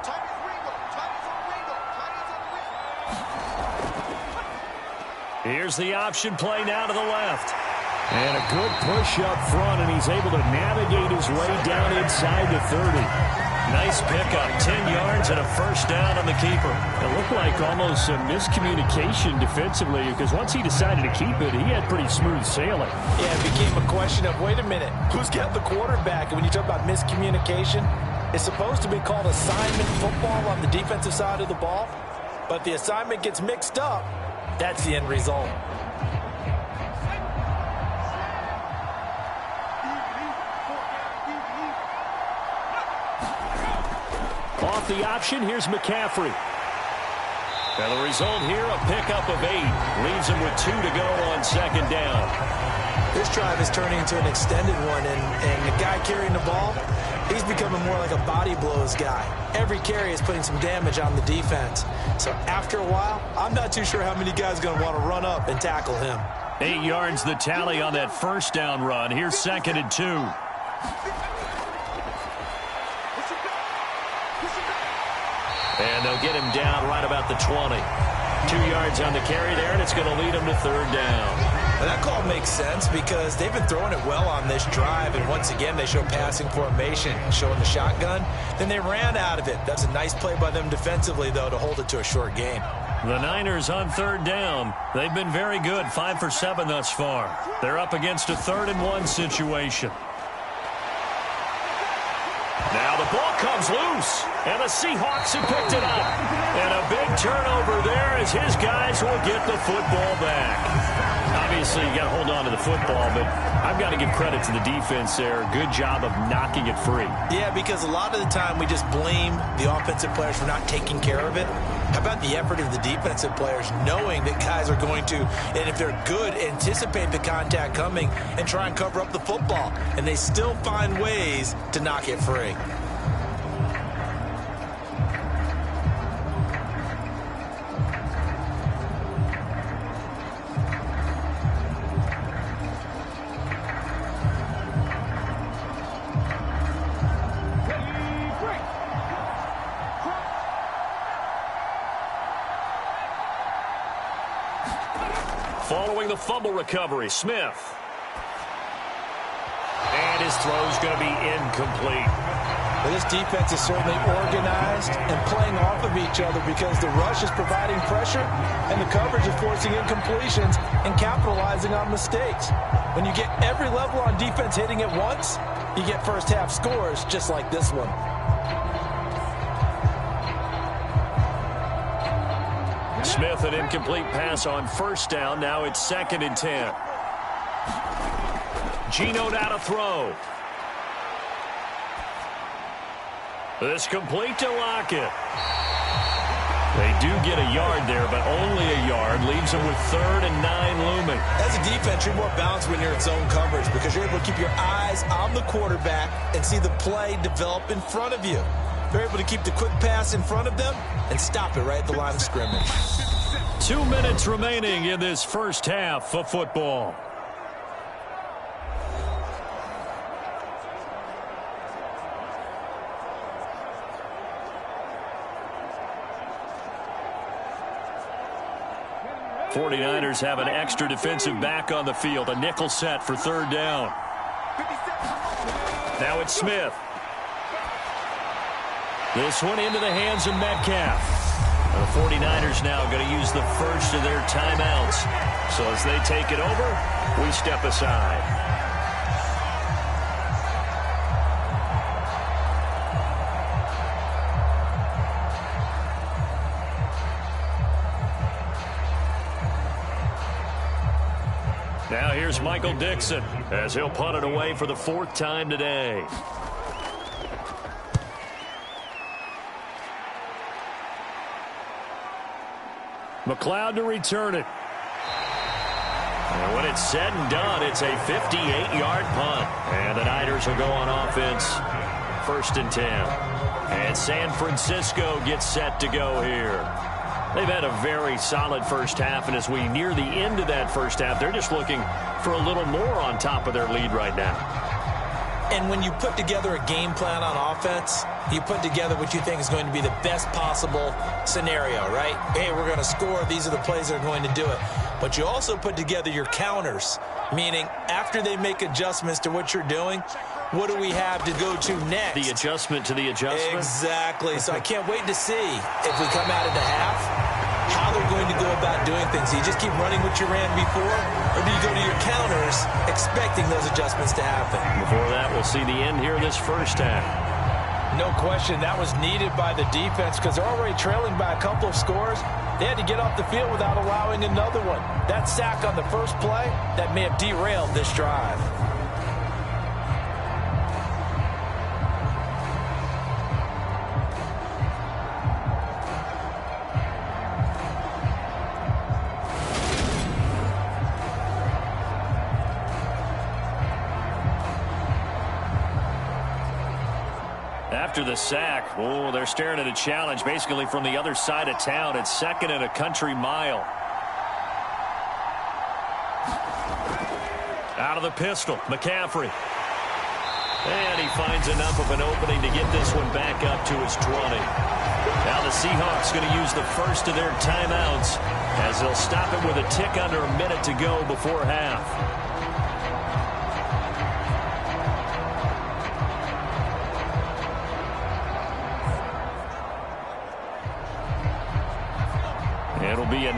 Here's the option play now to the left. And a good push up front, and he's able to navigate his way down inside the 30. Nice pickup, 10 yards and a first down on the keeper. It looked like almost some miscommunication defensively, because once he decided to keep it, he had pretty smooth sailing. Yeah, it became a question of, wait a minute, who's got the quarterback? And when you talk about miscommunication, it's supposed to be called assignment football on the defensive side of the ball. But if the assignment gets mixed up, that's the end result. Off the option, here's McCaffrey. And the result here, a pickup of 8. Leaves him with 2 to go on 2nd down. This drive is turning into an extended one, and the guy carrying the ball, he's becoming more like a body blows guy. Every carry is putting some damage on the defense. So after a while, I'm not too sure how many guys are going to want to run up and tackle him. 8 yards the tally on that first down run. Here's 2nd and 2. And they'll get him down right about the 20. 2 yards on the carry there, and it's going to lead him to 3rd down. And that call makes sense because they've been throwing it well on this drive, and once again they show passing formation, showing the shotgun. Then they ran out of it. That's a nice play by them defensively, though, to hold it to a short gain. The Niners on third down. They've been very good, 5 for 7 thus far. They're up against a 3rd-and-1 situation. Now the ball comes loose, and the Seahawks have picked it up. And a big turnover there as his guys will get the football back. Obviously, you got to hold on to the football, but I've got to give credit to the defense there. Good job of knocking it free. Yeah, because a lot of the time we just blame the offensive players for not taking care of it. How about the effort of the defensive players knowing that guys are going to, and if they're good, anticipate the contact coming and try and cover up the football. And they still find ways to knock it free. Following the fumble recovery, Smith. And his throw's going to be incomplete. Well, this defense is certainly organized and playing off of each other because the rush is providing pressure and the coverage is forcing incompletions and capitalizing on mistakes. When you get every level on defense hitting at once, you get first-half scores just like this one. Smith, an incomplete pass on first down. Now it's 2nd and 10. Geno now to throw. This complete to Lockett. They do get a yard there, but only a yard. Leaves them with 3rd and 9 looming. As a defense, you're more balanced when you're in zone coverage because you're able to keep your eyes on the quarterback and see the play develop in front of you. They're able to keep the quick pass in front of them and stop it right at the line of scrimmage. 2 minutes remaining in this first half of football. '49ers have an extra defensive back on the field. A nickel set for 3rd down. Now it's Smith. This one into the hands of Metcalf. The 49ers now going to use the first of their timeouts. So as they take it over, we step aside. Now here's Michael Dixon as he'll punt it away for the 4th time today. McLeod to return it. And when it's said and done, it's a 58-yard punt. And the Niners will go on offense. 1st and 10. And San Francisco gets set to go here. They've had a very solid first half, and as we near the end of that first half, they're just looking for a little more on top of their lead right now. And when you put together a game plan on offense, you put together what you think is going to be the best possible scenario, right? Hey, we're going to score. These are the plays that are going to do it. But you also put together your counters, meaning after they make adjustments to what you're doing, what do we have to go to next? The adjustment to the adjustment? Exactly. So I can't wait to see if we come out of the half, how they're going to go about doing things. Do you just keep running what you ran before, or do you go to your counters expecting those adjustments to happen? Before that, we'll see the end here this first half. No question, that was needed by the defense because they're already trailing by a couple of scores. They had to get off the field without allowing another one. That sack on the first play, that may have derailed this drive. After the sack, oh, they're staring at a challenge basically from the other side of town. It's 2nd and a country mile. Out of the pistol, McCaffrey. And he finds enough of an opening to get this one back up to his 20. Now the Seahawks going to use the first of their timeouts as they'll stop it with a tick under a minute to go before half.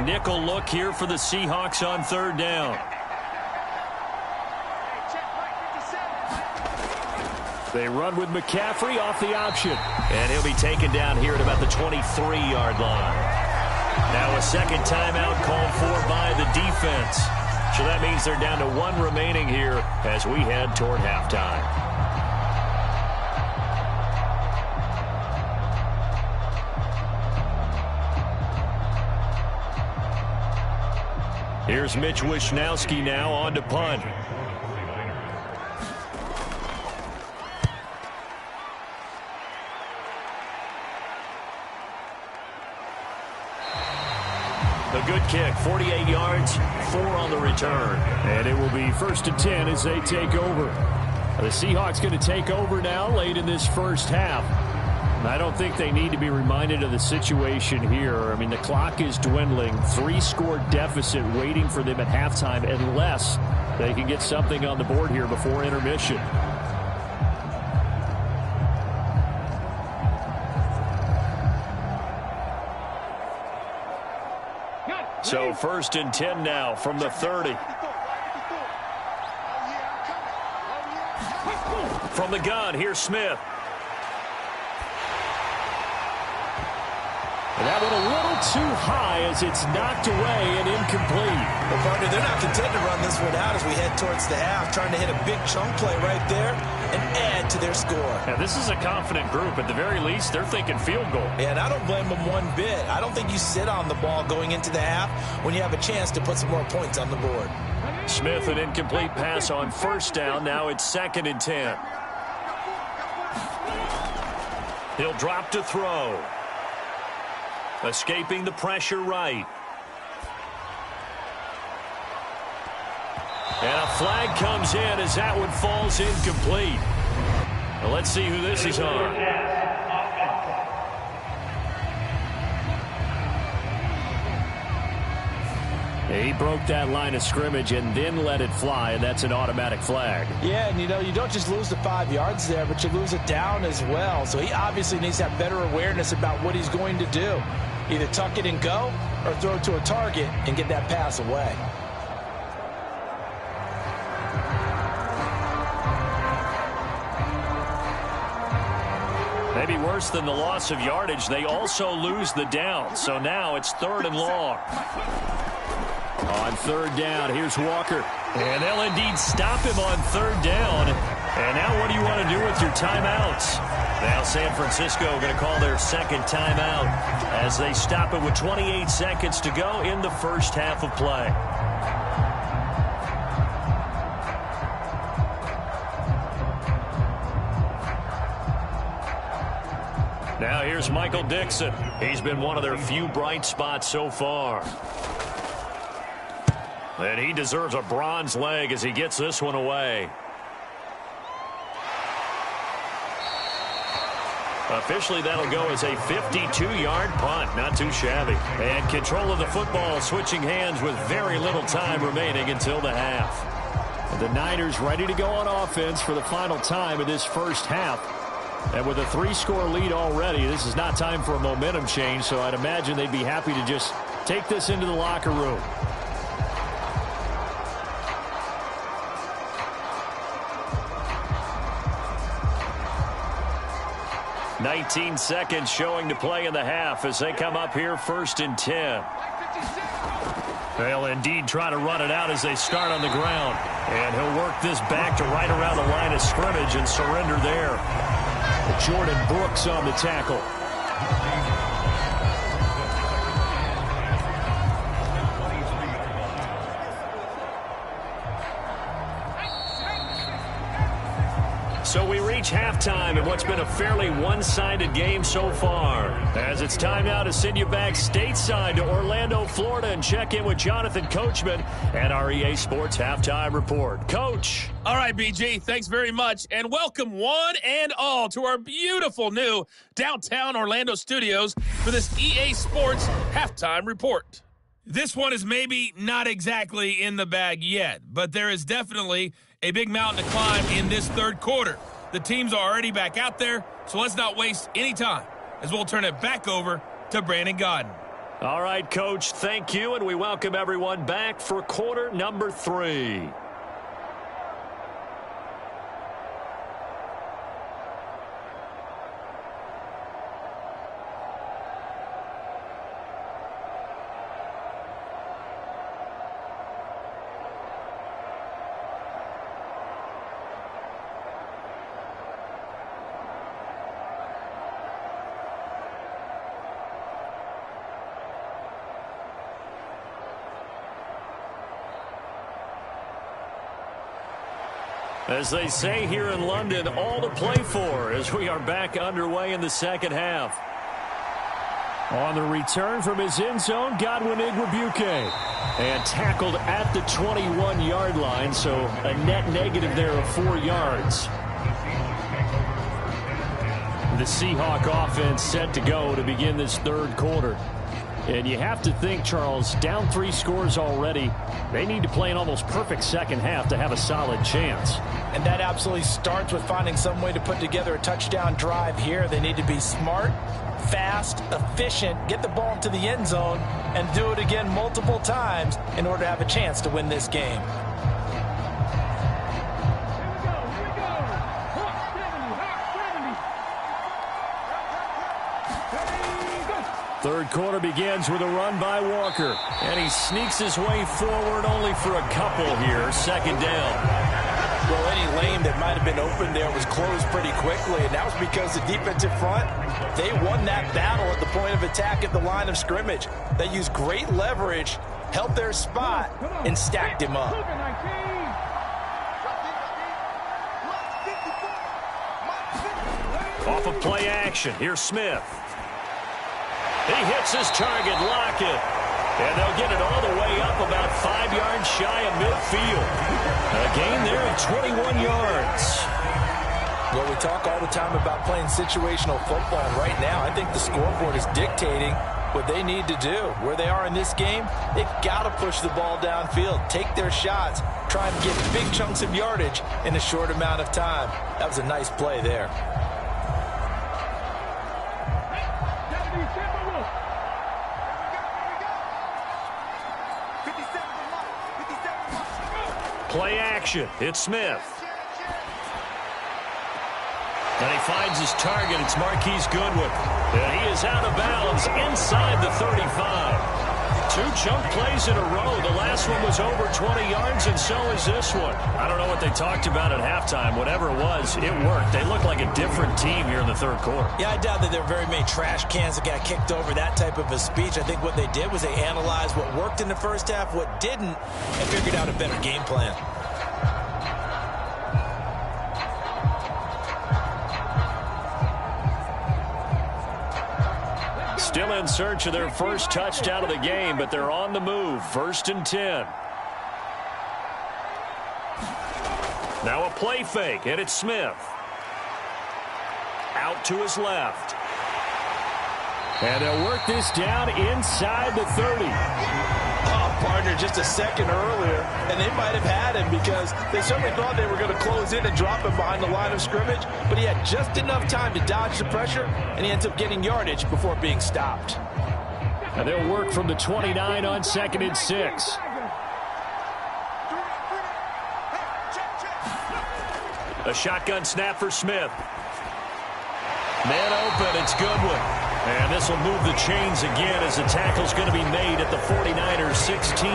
nickel look here for the Seahawks on third down. They run with McCaffrey off the option. And he'll be taken down here at about the 23-yard line. Now a second timeout called for by the defense. So that means they're down to one remaining here as we head toward halftime. Here's Mitch Wishnowsky now on to punt. A good kick, 48 yards, 4 on the return. And it will be 1st and 10 as they take over. The Seahawks going to take over now late in this first half. I don't think they need to be reminded of the situation here. I mean, the clock is dwindling. 3-score deficit waiting for them at halftime unless they can get something on the board here before intermission. So 1st and 10 now from the 30. From the gun, here's Smith. And that one a little too high as it's knocked away and incomplete. Well, partner, they're not content to run this one out as we head towards the half, trying to hit a big chunk play right there and add to their score. Now, this is a confident group. At the very least, they're thinking field goal. Yeah, and I don't blame them one bit. I don't think you sit on the ball going into the half when you have a chance to put some more points on the board. Smith, an incomplete pass on first down. Now it's 2nd and 10. He'll drop to throw. Escaping the pressure right. And a flag comes in as that one falls incomplete. Well, let's see who this is on. He broke that line of scrimmage and then let it fly, and that's an automatic flag. Yeah, and you don't just lose the 5 yards there, but you lose it down as well. So he obviously needs to have better awareness about what he's going to do. Either tuck it and go or throw it to a target and get that pass away. Maybe worse than the loss of yardage, they also lose the down. So now it's 3rd and long. On 3rd down, here's Walker. And they'll indeed stop him on 3rd down. And now what do you want to do with your timeouts? Now San Francisco going to call their 2nd timeout as they stop it with 28 seconds to go in the first half of play. Now here's Michael Dixon. He's been one of their few bright spots so far. And he deserves a bronze leg as he gets this one away. Officially, that'll go as a 52-yard punt. Not too shabby. And control of the football switching hands with very little time remaining until the half. The Niners ready to go on offense for the final time of this first half. And with a 3-score lead already, this is not time for a momentum change, so I'd imagine they'd be happy to just take this into the locker room. "19 seconds showing to play in the half as they come up here 1st and 10. They'll indeed try to run it out as they start on the ground. And he'll work this back to right around the line of scrimmage and surrender there. Jordan Brooks on the tackle. So we reach halftime in what's been a fairly one-sided game so far. As it's time now to send you back stateside to Orlando, Florida, and check in with Jonathan Coachman at our EA Sports Halftime Report. Coach. All right, BG, thanks very much, and welcome one and all to our beautiful new downtown Orlando studios for this EA Sports Halftime Report. This one is maybe not exactly in the bag yet, but there is definitely a big mountain to climb in this third quarter. The teams are already back out there, so let's not waste any time as we'll turn it back over to Brandon Godden. All right, Coach, thank you, and we welcome everyone back for quarter number 3. As they say here in London, all to play for as we are back underway in the second half. On the return from his end zone, Godwin Igwebuike. And tackled at the 21-yard line, so a net negative there of 4 yards. The Seahawk offense set to go to begin this third quarter. And you have to think, Charles, down 3 scores already. They need to play an almost perfect second half to have a solid chance. And that absolutely starts with finding some way to put together a touchdown drive here. They need to be smart, fast, efficient, get the ball into the end zone, and do it again multiple times in order to have a chance to win this game. Third quarter begins with a run by Walker. And he sneaks his way forward only for a couple here. Second down. Well, any lane that might have been open there was closed pretty quickly, and that was because the defensive front, they won that battle at the point of attack at the line of scrimmage. They used great leverage, held their spot, and stacked him up. Off of play action, here's Smith. He hits his target, Lockett. And they'll get it all the way up about 5 yards shy of midfield. A gain there of 21 yards. Well, we talk all the time about playing situational football. And right now, I think the scoreboard is dictating what they need to do. Where they are in this game, they've got to push the ball downfield, take their shots, try and get big chunks of yardage in a short amount of time. That was a nice play there. Play action. It's Smith. And he finds his target. It's Marquise Goodwin. And he is out of bounds inside the 35. 2 chunk plays in a row. The last one was over 20 yards, and so is this one. I don't know what they talked about at halftime. Whatever it was, it worked. They look like a different team here in the third quarter. Yeah, I doubt that there were very many trash cans that got kicked over, that type of a speech. I think what they did was they analyzed what worked in the first half, what didn't, and figured out a better game plan. Still in search of their first touchdown of the game, but they're on the move. 1st and 10. Now a play fake, and it's Smith. Out to his left. And they'll work this down inside the 30. Oh, partner, just a second earlier, and they might have had him because they certainly thought they were going to close in and drop him behind the line of scrimmage, but he had just enough time to dodge the pressure, and he ends up getting yardage before being stopped. And they'll work from the 29 on 2nd and 6. A shotgun snap for Smith. Man open, it's Goodwin. And this will move the chains again as the tackle's going to be made at the 49ers 16.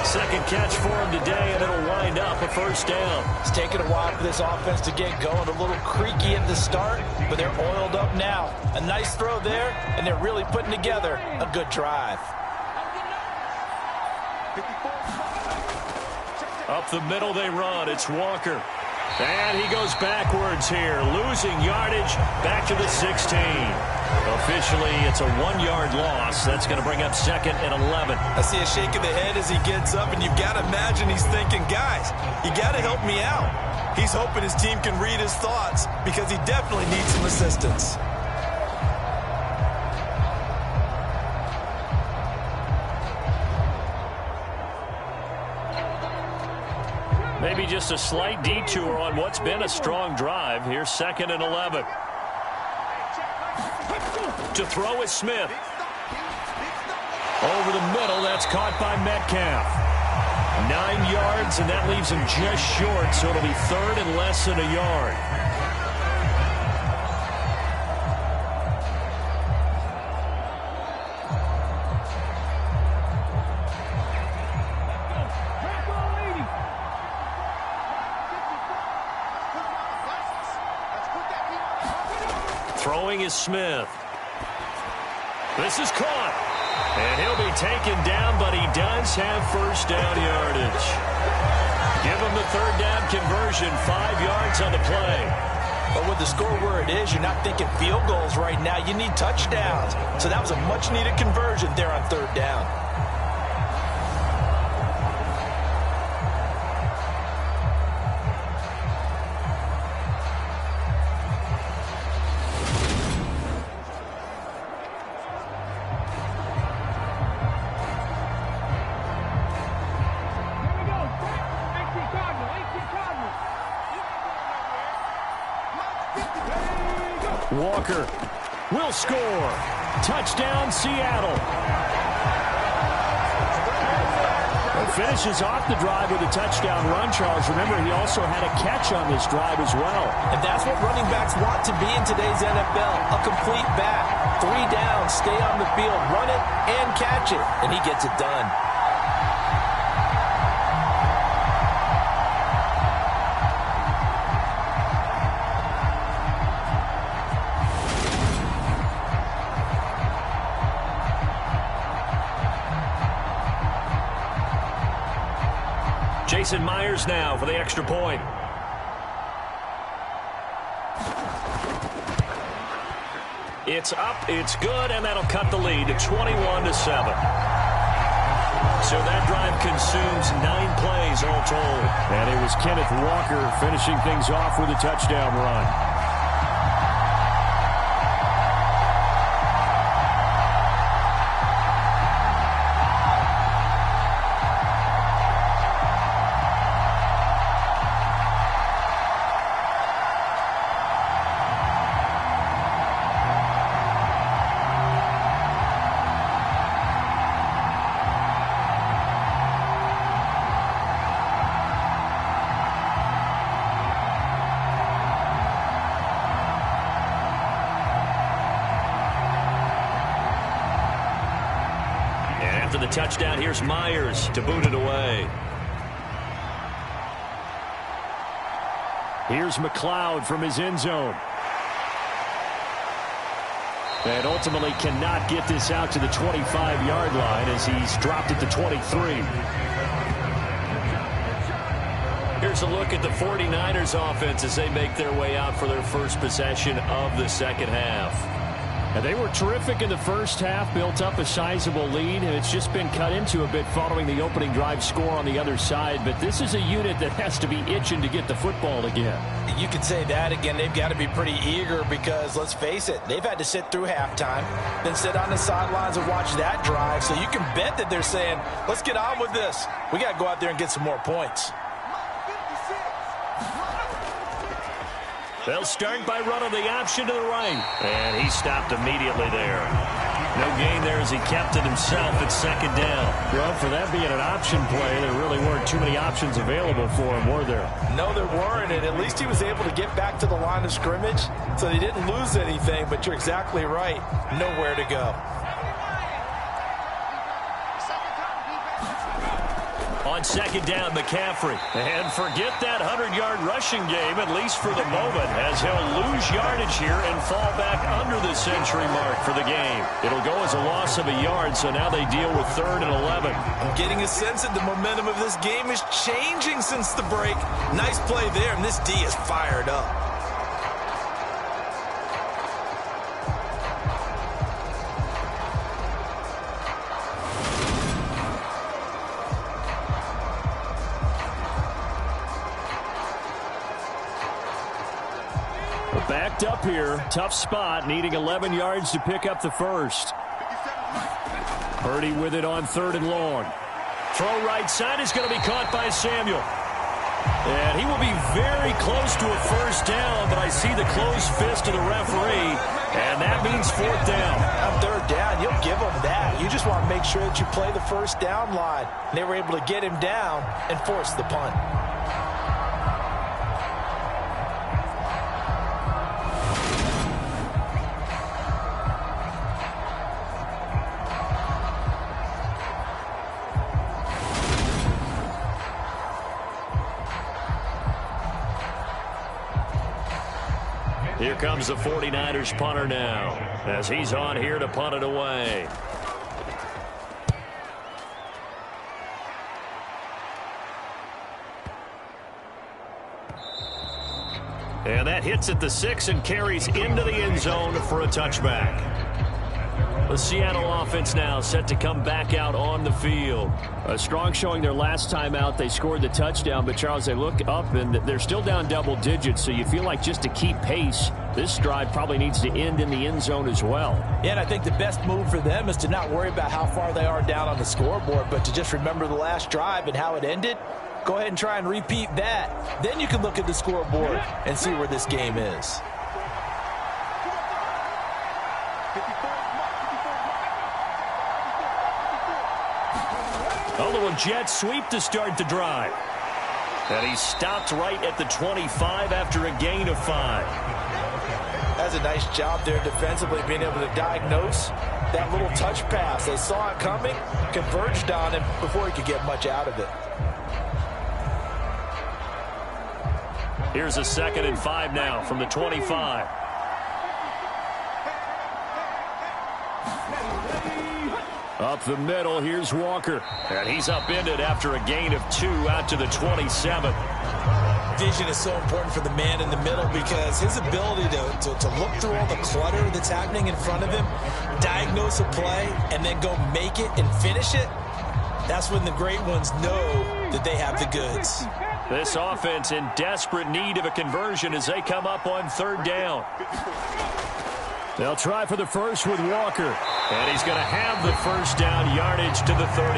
Second catch for him today, and it'll wind up a first down. It's taken a while for this offense to get going. A little creaky at the start, but they're oiled up now. A nice throw there, and they're really putting together a good drive. Up the middle they run. It's Walker. And he goes backwards here, losing yardage back to the 16. Officially, it's a 1-yard loss. That's going to bring up 2nd and 11. I see a shake of the head as he gets up, and you've got to imagine he's thinking, guys, you got to help me out. He's hoping his team can read his thoughts because he definitely needs some assistance. Maybe just a slight detour on what's been a strong drive. Here's 2nd and 11. To throw is Smith. Over the middle, that's caught by Metcalf. 9 yards, and that leaves him just short, so it'll be third and less than a yard. Throwing is Smith. This is caught. And he'll be taken down, but he does have first down yardage. Give him the third down conversion, 5 yards on the play. But with the score where it is, you're not thinking field goals right now. You need touchdowns. So that was a much-needed conversion there on third down. Walker will score. Touchdown, Seattle. And finishes off the drive with a touchdown run, Charles. Remember, he also had a catch on this drive as well. And that's what running backs want to be in today's NFL. A complete back. 3 downs, stay on the field, run it, and catch it. And he gets it done. Jason Myers now for the extra point. It's up, it's good, and that'll cut the lead to 21-7. So that drive consumes 9 plays all told. And it was Kenneth Walker finishing things off with a touchdown run. The touchdown, here's Myers to boot it away. Here's McLeod from his end zone. And ultimately cannot get this out to the 25-yard line as he's dropped at the 23. Here's a look at the 49ers offense as they make their way out for their first possession of the second half. And they were terrific in the first half, built up a sizable lead, and it's just been cut into a bit following the opening drive score on the other side. But this is a unit that has to be itching to get the football again. You could say that again. They've got to be pretty eager because, let's face it, they've had to sit through halftime, then sit on the sidelines and watch that drive. So you can bet that they're saying, let's get on with this. We got to go out there and get some more points. They'll start by running the option to the right. And he stopped immediately there. No gain there as he kept it himself at second down. Well, for that being an option play, there really weren't too many options available for him, were there? No, there weren't, and at least he was able to get back to the line of scrimmage, so they didn't lose anything, but you're exactly right. Nowhere to go. On second down, McCaffrey. And forget that 100-yard rushing game, at least for the moment, as he'll lose yardage here and fall back under the century mark for the game. It'll go as a loss of a yard, so now they deal with 3rd and 11. I'm getting a sense that the momentum of this game is changing since the break. Nice play there, and this D is fired up. Backed up here. Tough spot, needing 11 yards to pick up the first. Purdy with it on 3rd and long. Throw right side is going to be caught by Samuel. And he will be very close to a first down, but I see the closed fist of the referee, and that means fourth down. On third down, you'll give them that. You just want to make sure that you play the first down line. They were able to get him down and force the punt. Here comes the 49ers punter now, as he's on here to punt it away. And that hits at the 6 and carries into the end zone for a touchback. The Seattle offense now set to come back out on the field. A strong showing their last time out. They scored the touchdown, but Charles, they look up and they're still down double digits, so you feel like just to keep pace, this drive probably needs to end in the end zone as well. Yeah, and I think the best move for them is to not worry about how far they are down on the scoreboard, but to just remember the last drive and how it ended. Go ahead and try and repeat that. Then you can look at the scoreboard and see where this game is. Although a jet sweep to start the drive. And he stopped right at the 25 after a gain of 5. That's a nice job there defensively, being able to diagnose that little touch pass. They saw it coming, converged on him before he could get much out of it. Here's a 2nd and 5 now from the 25. Up the middle, here's Walker. And he's upended after a gain of 2 out to the 27. Vision is so important for the man in the middle because his ability to look through all the clutter that's happening in front of him, diagnose a play, and then go make it and finish it, that's when the great ones know that they have the goods. This offense in desperate need of a conversion as they come up on third down. They'll try for the first with Walker. And he's going to have the first down yardage to the 35.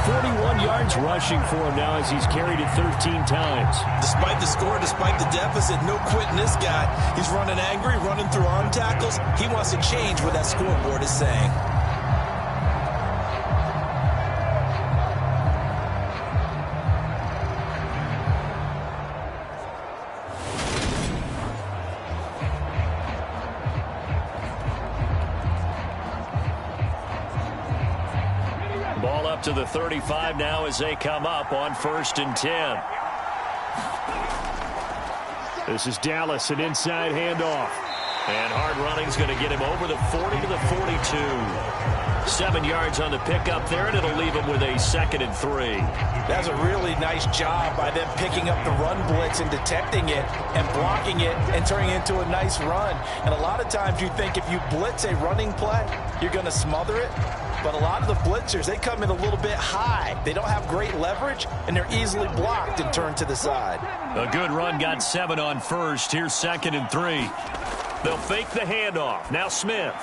41 yards rushing for him now as he's carried it 13 times. Despite the score, despite the deficit, no quitting this guy. He's running angry, running through arm tackles. He wants to change what that scoreboard is saying. To the 35 now as they come up on 1st and 10. This is Dallas, an inside handoff. And hard running's going to get him over the 40 to the 42. 7 yards on the pickup there, and it'll leave him with a 2nd and 3. That's a really nice job by them picking up the run blitz and detecting it and blocking it and turning it into a nice run. And a lot of times you think if you blitz a running play, you're going to smother it. But a lot of the blitzers, they come in a little bit high. They don't have great leverage, and they're easily blocked and turned to the side. A good run got 7 on 1st. Here's 2nd and 3. They'll fake the handoff. Now Smith.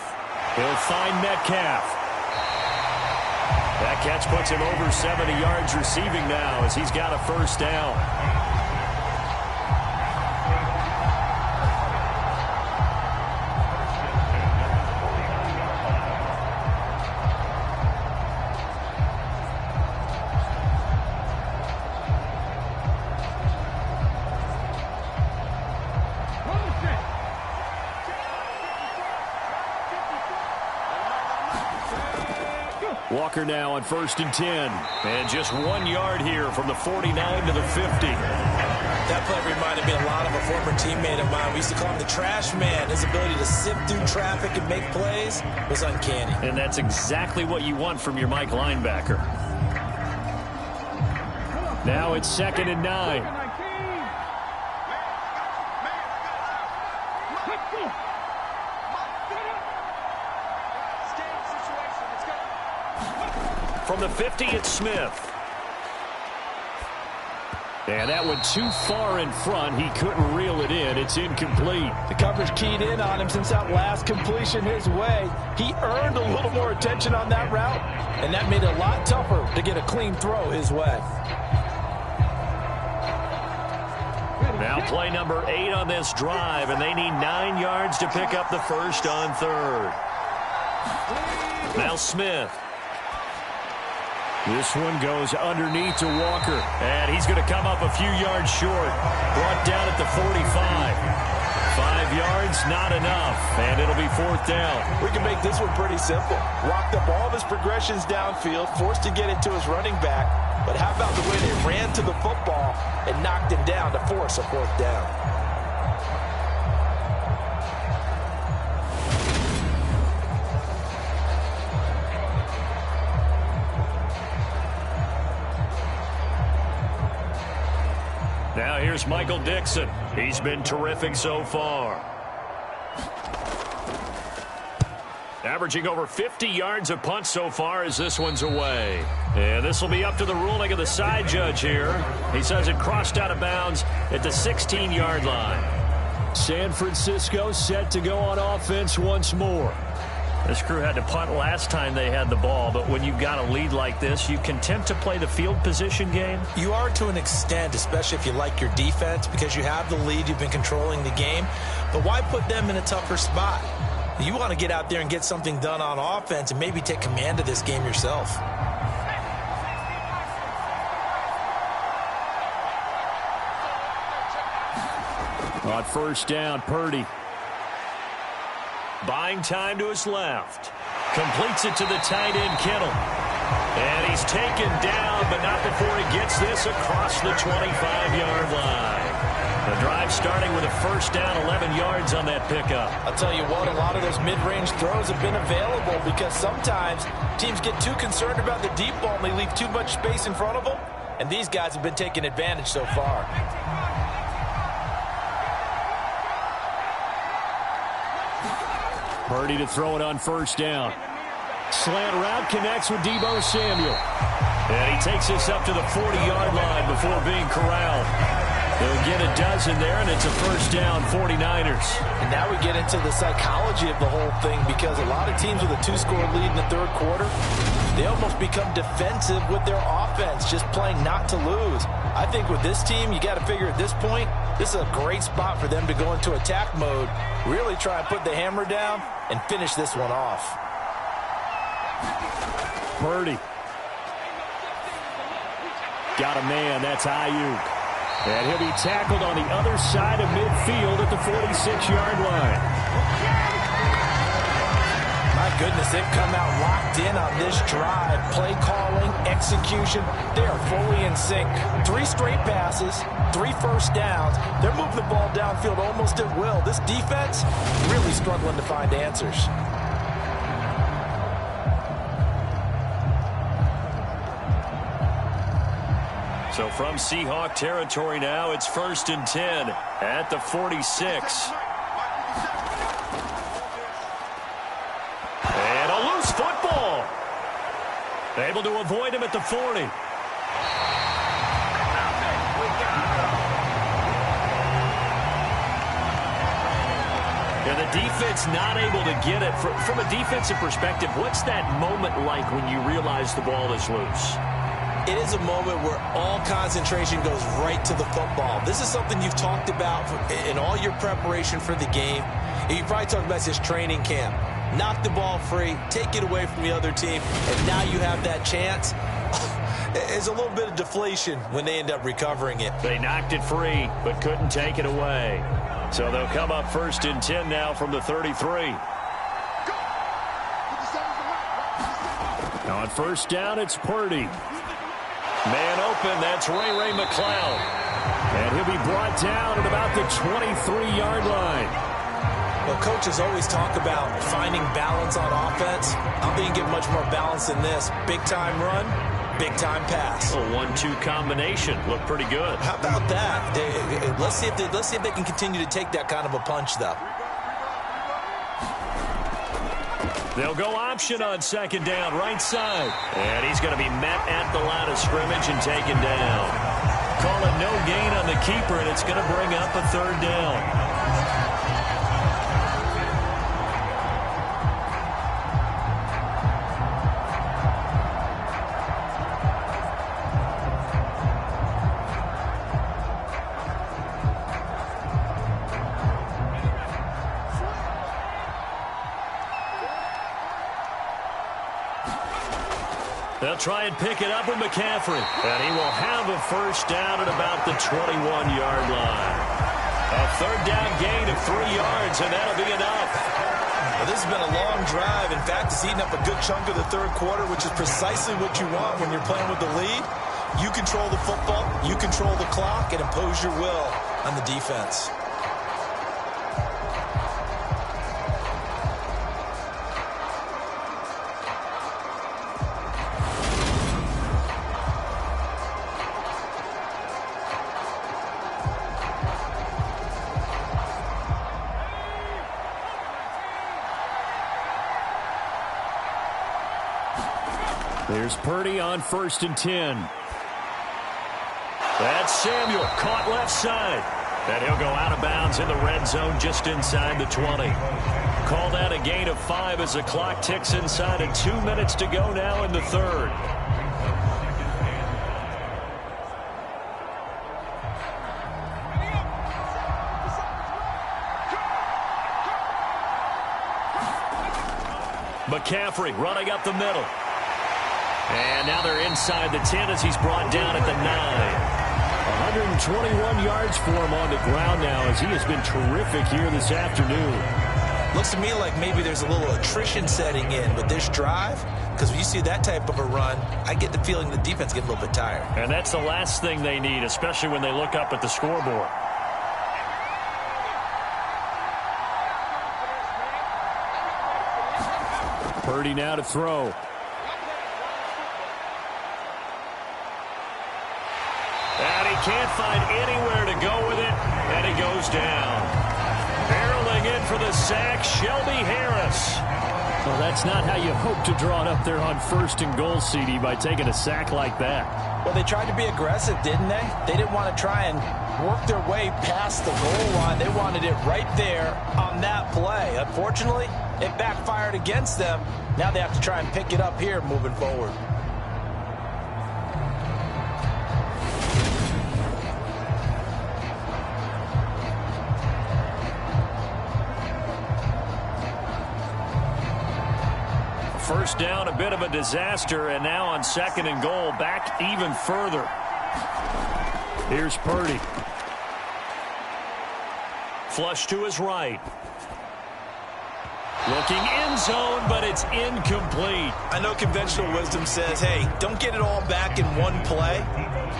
He'll find Metcalf. That catch puts him over 70 yards receiving now as he's got a first down. Walker now on 1st and 10. And just 1 yard here from the 49 to the 50. That play reminded me a lot of a former teammate of mine. We used to call him the trash man. His ability to sift through traffic and make plays was uncanny. And that's exactly what you want from your Mike linebacker. Now it's 2nd and 9. From the 50, it's Smith. And that went too far in front. He couldn't reel it in. It's incomplete. The coverage keyed in on him since that last completion his way. He earned a little more attention on that route, and that made it a lot tougher to get a clean throw his way. Now play number 8 on this drive, and they need 9 yards to pick up the first on third. Now Smith. This one goes underneath to Walker. And he's going to come up a few yards short. Brought down at the 45. 5 yards, not enough, and it'll be fourth down. We can make this one pretty simple. Locked up all of his progressions downfield, forced to get it to his running back. But how about the way they ran to the football and knocked him down to force a fourth down? Now here's Michael Dixon. He's been terrific so far. Averaging over 50 yards a punt so far as this one's away. And this will be up to the ruling of the side judge here. He says it crossed out of bounds at the 16-yard line. San Francisco set to go on offense once more. This crew had to punt last time they had the ball, but when you've got a lead like this, you content to play the field position game? You are to an extent, especially if you like your defense, because you have the lead, you've been controlling the game. But why put them in a tougher spot? You want to get out there and get something done on offense and maybe take command of this game yourself. On first down, Purdy. Buying time to his left. Completes it to the tight end, Kittle. And he's taken down, but not before he gets this across the 25-yard line. The drive starting with a first down, 11 yards on that pickup. I'll tell you what, a lot of those mid-range throws have been available because sometimes teams get too concerned about the deep ball and they leave too much space in front of them. And these guys have been taking advantage so far. Purdy to throw it on first down. Slant route connects with Deebo Samuel. And he takes this up to the 40-yard line before being corralled. They'll get a dozen there, and it's a first down, 49ers. And now we get into the psychology of the whole thing because a lot of teams with a 2-score lead in the third quarter, they almost become defensive with their offense, just playing not to lose. I think with this team, you got to figure at this point, this is a great spot for them to go into attack mode, really try and put the hammer down and finish this one off. Purdy. Got a man, that's Ayuk. And he'll be tackled on the other side of midfield at the 46-yard line. My goodness, they've come out locked in on this drive. Play calling, execution, they are fully in sync. 3 straight passes, 3 first downs. They're moving the ball downfield almost at will. This defense really struggling to find answers. So from Seahawk territory now, it's 1st and 10 at the 46. And a loose football. Able to avoid him at the 40. And the defense not able to get it. From a defensive perspective, what's that moment like when you realize the ball is loose? It is a moment where all concentration goes right to the football. This is something you've talked about in all your preparation for the game. And you probably talked about this training camp. Knock the ball free, take it away from the other team, and now you have that chance. It's a little bit of deflation when they end up recovering it. They knocked it free, but couldn't take it away. So they'll come up 1st and 10 now from the 33. On first down, it's Purdy. Man open, that's Ray McCloud. And he'll be brought down at about the 23-yard line. Well, coaches always talk about finding balance on offense. I'm being given much more balance than this. Big-time run, big-time pass. A 1-2 combination. Looked pretty good. How about that? Let's see if they can continue to take that kind of a punch, though. They'll go option on 2nd down, right side. And he's going to be met at the line of scrimmage and taken down. Call it no gain on the keeper, and it's going to bring up a 3rd down. They'll try and pick it up with McCaffrey. And he will have a first down at about the 21-yard line. A third down gain of 3 yards, and that'll be enough. Well, this has been a long drive. In fact, it's eaten up a good chunk of the third quarter, which is precisely what you want when you're playing with the lead. You control the football, you control the clock, and impose your will on the defense. Here's Purdy on 1st and 10. That's Samuel, caught left side. And he'll go out of bounds in the red zone just inside the 20. Call that a gain of 5 as the clock ticks inside, and 2 minutes to go now in the third. McCaffrey running up the middle. And now they're inside the 10 as he's brought down at the 9. 121 yards for him on the ground now as he has been terrific here this afternoon. Looks to me like maybe there's a little attrition setting in with this drive, because when you see that type of a run, I get the feeling the defense gets a little bit tired. And that's the last thing they need, especially when they look up at the scoreboard. Purdy now to throw. And he can't find anywhere to go with it, and he goes down. Barreling in for the sack, Shelby Harris. Well, that's not how you hope to draw it up there on 1st and goal, CD, by taking a sack like that. Well, they tried to be aggressive, didn't they? They didn't want to try and work their way past the goal line. They wanted it right there on that play. Unfortunately, it backfired against them. Now they have to try and pick it up here moving forward. First down, a bit of a disaster, and now on 2nd and goal, back even further. Here's Purdy. Flush to his right. Looking end zone, but it's incomplete. I know conventional wisdom says, hey, don't get it all back in one play.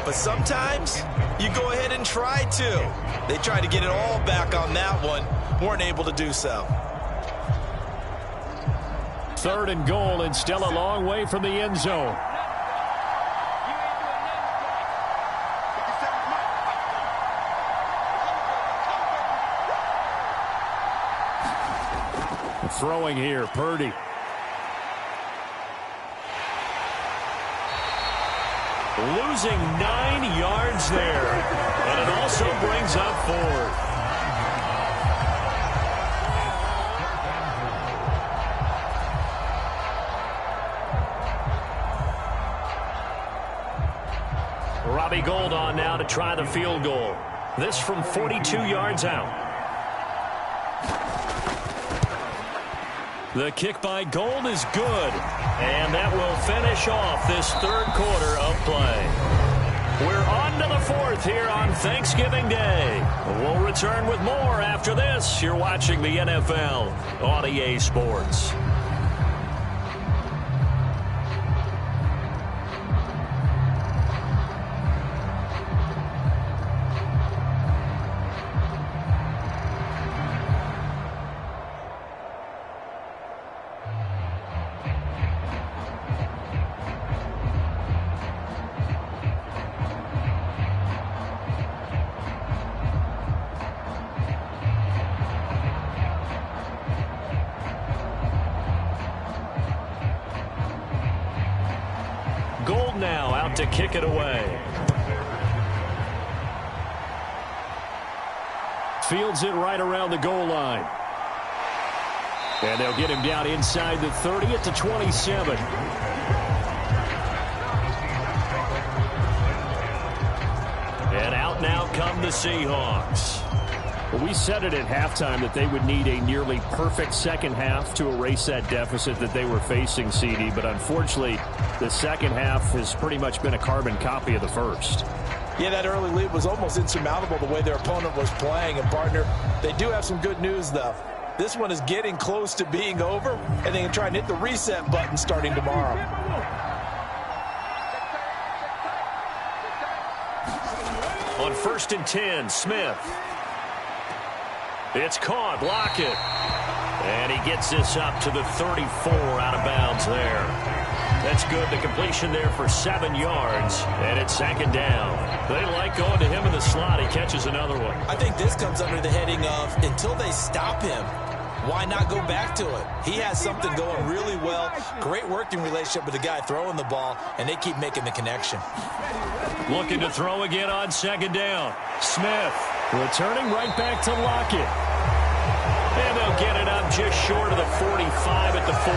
But sometimes you go ahead and try to. They tried to get it all back on that one. Weren't able to do so. 3rd and goal, and still a long way from the end zone. Throwing here, Purdy. Losing 9 yards there. And it also brings up 4th. Robbie Gould on now to try the field goal. This from 42 yards out. The kick by Gould is good. And that will finish off this third quarter of play. We're on to the 4th here on Thanksgiving Day. We'll return with more after this. You're watching the NFL on EA Sports. Gould now out to kick it away. Fields it right around the goal line. And they'll get him down inside the 30 at the 27. And out now come the Seahawks. Well, we said it at halftime that they would need a nearly perfect second half to erase that deficit that they were facing, CD. But unfortunately, the second half has pretty much been a carbon copy of the first. Yeah, that early lead was almost insurmountable the way their opponent was playing. And, partner, they do have some good news, though. This one is getting close to being over, and they can try and hit the reset button starting tomorrow. On 1st and 10, Smith. It's caught. Lockett. And he gets this up to the 34 out of bounds there. That's good. The completion there for 7 yards, and it's 2nd down. They like going to him in the slot. He catches another one. I think this comes under the heading of until they stop him, why not go back to it? He has something going really well. Great working relationship with the guy throwing the ball, and they keep making the connection. Looking to throw again on 2nd down. Smith returning right back to Lockett. And they'll get it up just short of the 45 at the 44.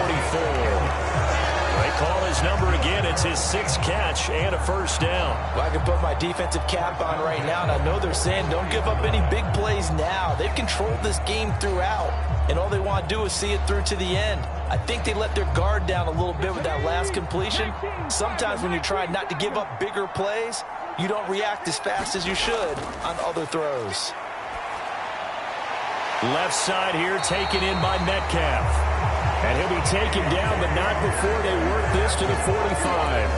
They call his number again. It's his 6th catch and a 1st down. Well, I can put my defensive cap on right now, and I know they're saying don't give up any big plays now. They've controlled this game throughout, and all they want to do is see it through to the end. I think they let their guard down a little bit with that last completion. Sometimes when you're trying not to give up bigger plays, you don't react as fast as you should on other throws. Left side here taken in by Metcalf. And he'll be taken down, but not before they work this to the 45.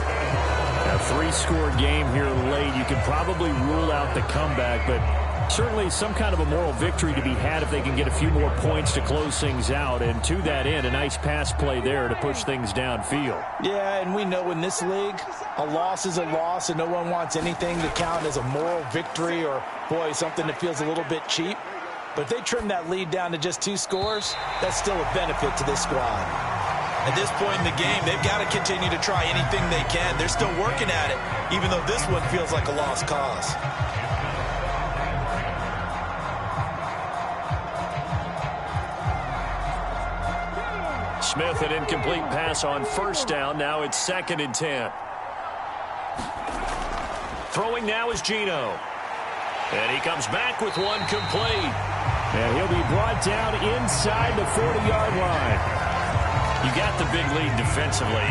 A 3-score game here late. You could probably rule out the comeback, but certainly some kind of a moral victory to be had if they can get a few more points to close things out. And to that end, a nice pass play there to push things downfield. Yeah, and we know in this league, a loss is a loss, and no one wants anything to count as a moral victory or, boy, something that feels a little bit cheap. But if they trim that lead down to just 2 scores, that's still a benefit to this squad. At this point in the game, they've got to continue to try anything they can. They're still working at it, even though this one feels like a lost cause. Smith, an incomplete pass on 1st down. Now it's 2nd and 10. Throwing now is Geno. And he comes back with one complete. And he'll be brought down inside the 40-yard line. You got the big lead defensively.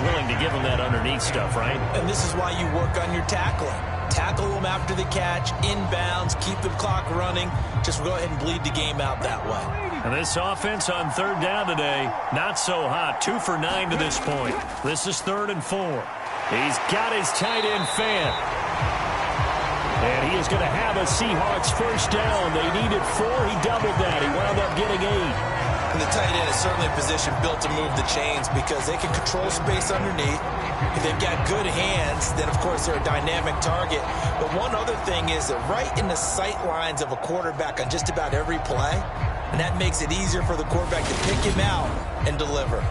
Willing to give him that underneath stuff, right? And this is why you work on your tackling. Tackle them after the catch, inbounds, keep the clock running. Just go ahead and bleed the game out that way. And this offense on 3rd down today, not so hot. 2 for 9 to this point. This is 3rd and 4. He's got his tight end Fan. And he is going to have a Seahawks 1st down. They needed 4. He doubled that. He wound up getting 8. And the tight end is certainly a position built to move the chains because they can control space underneath. If they've got good hands, then, of course, they're a dynamic target. But one other thing is that right in the sight lines of a quarterback on just about every play, and that makes it easier for the quarterback to pick him out and deliver.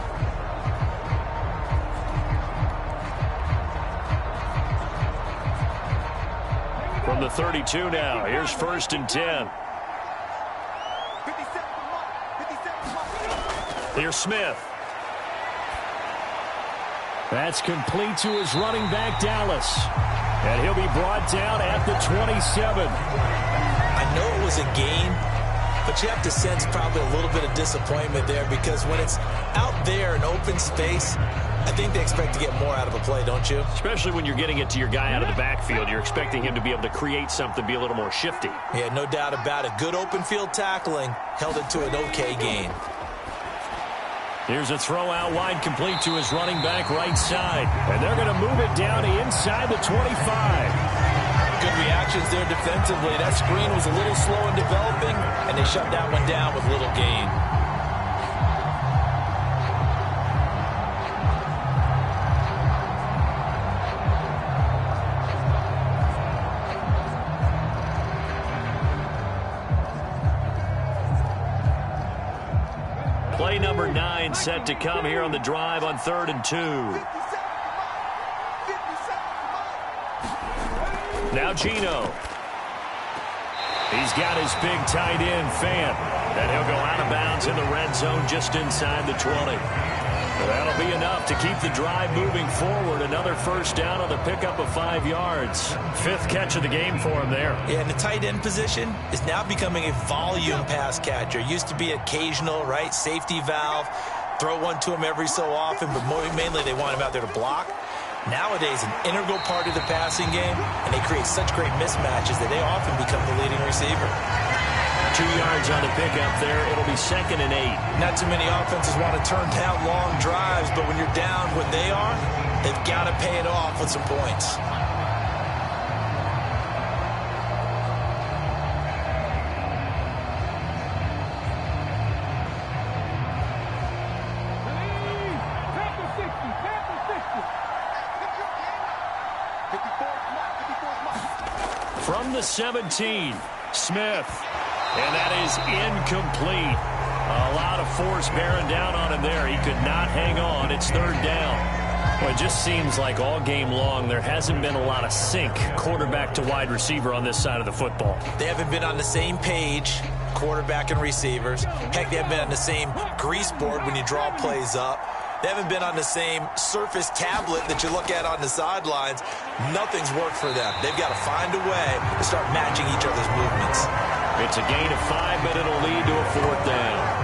From the 32 now, here's 1st and 10. Here's Smith. That's complete to his running back, Dallas. And he'll be brought down at the 27. I know it was a gain, but you have to sense probably a little bit of disappointment there because when it's out there in open space, I think they expect to get more out of a play, don't you? Especially when you're getting it to your guy out of the backfield. You're expecting him to be able to create something, be a little more shifty. Yeah, no doubt about it. Good open field tackling held it to an okay gain. Here's a throw out wide, complete to his running back right side. And they're going to move it down inside the 25. Good reactions there defensively. That screen was a little slow in developing, and they shut that one down with little gain. Play number 9 set to come here on the drive on 3rd and 2. Now Geno. He's got his big tight end, Fan. And he'll go out of bounds in the red zone just inside the 20. That'll be enough to keep the drive moving forward. Another first down on the pickup of 5 yards. 5th catch of the game for him there. Yeah, and the tight end position is now becoming a volume pass catcher. Used to be occasional, right? Safety valve. Throw one to him every so often, but mainly they want him out there to block. Nowadays, an integral part of the passing game, and they create such great mismatches that they often become the leading receiver. 2 yards on the pickup there. It'll be 2nd and 8. Not too many offenses want to turn down long drives, but when you're down what they are, they've got to pay it off with some points. From the 17, Smith. And that is incomplete. A lot of force bearing down on him there. He could not hang on. It's 3rd down. Well, it just seems like all game long there hasn't been a lot of sync quarterback to wide receiver on this side of the football. They haven't been on the same page, quarterback and receivers. Heck, they haven't been on the same grease board when you draw plays up. They haven't been on the same Surface tablet that you look at on the sidelines. Nothing's worked for them. They've got to find a way to start matching each other's movements. It's a gain of 5, but it'll lead to a 4th down.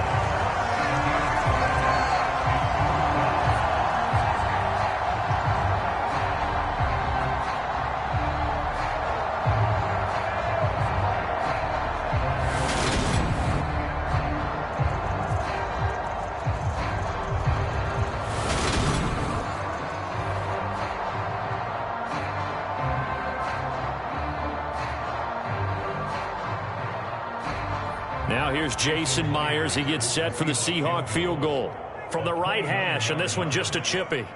Now here's Jason Myers. He gets set for the Seahawk field goal. From the right hash, and this one just a chippy.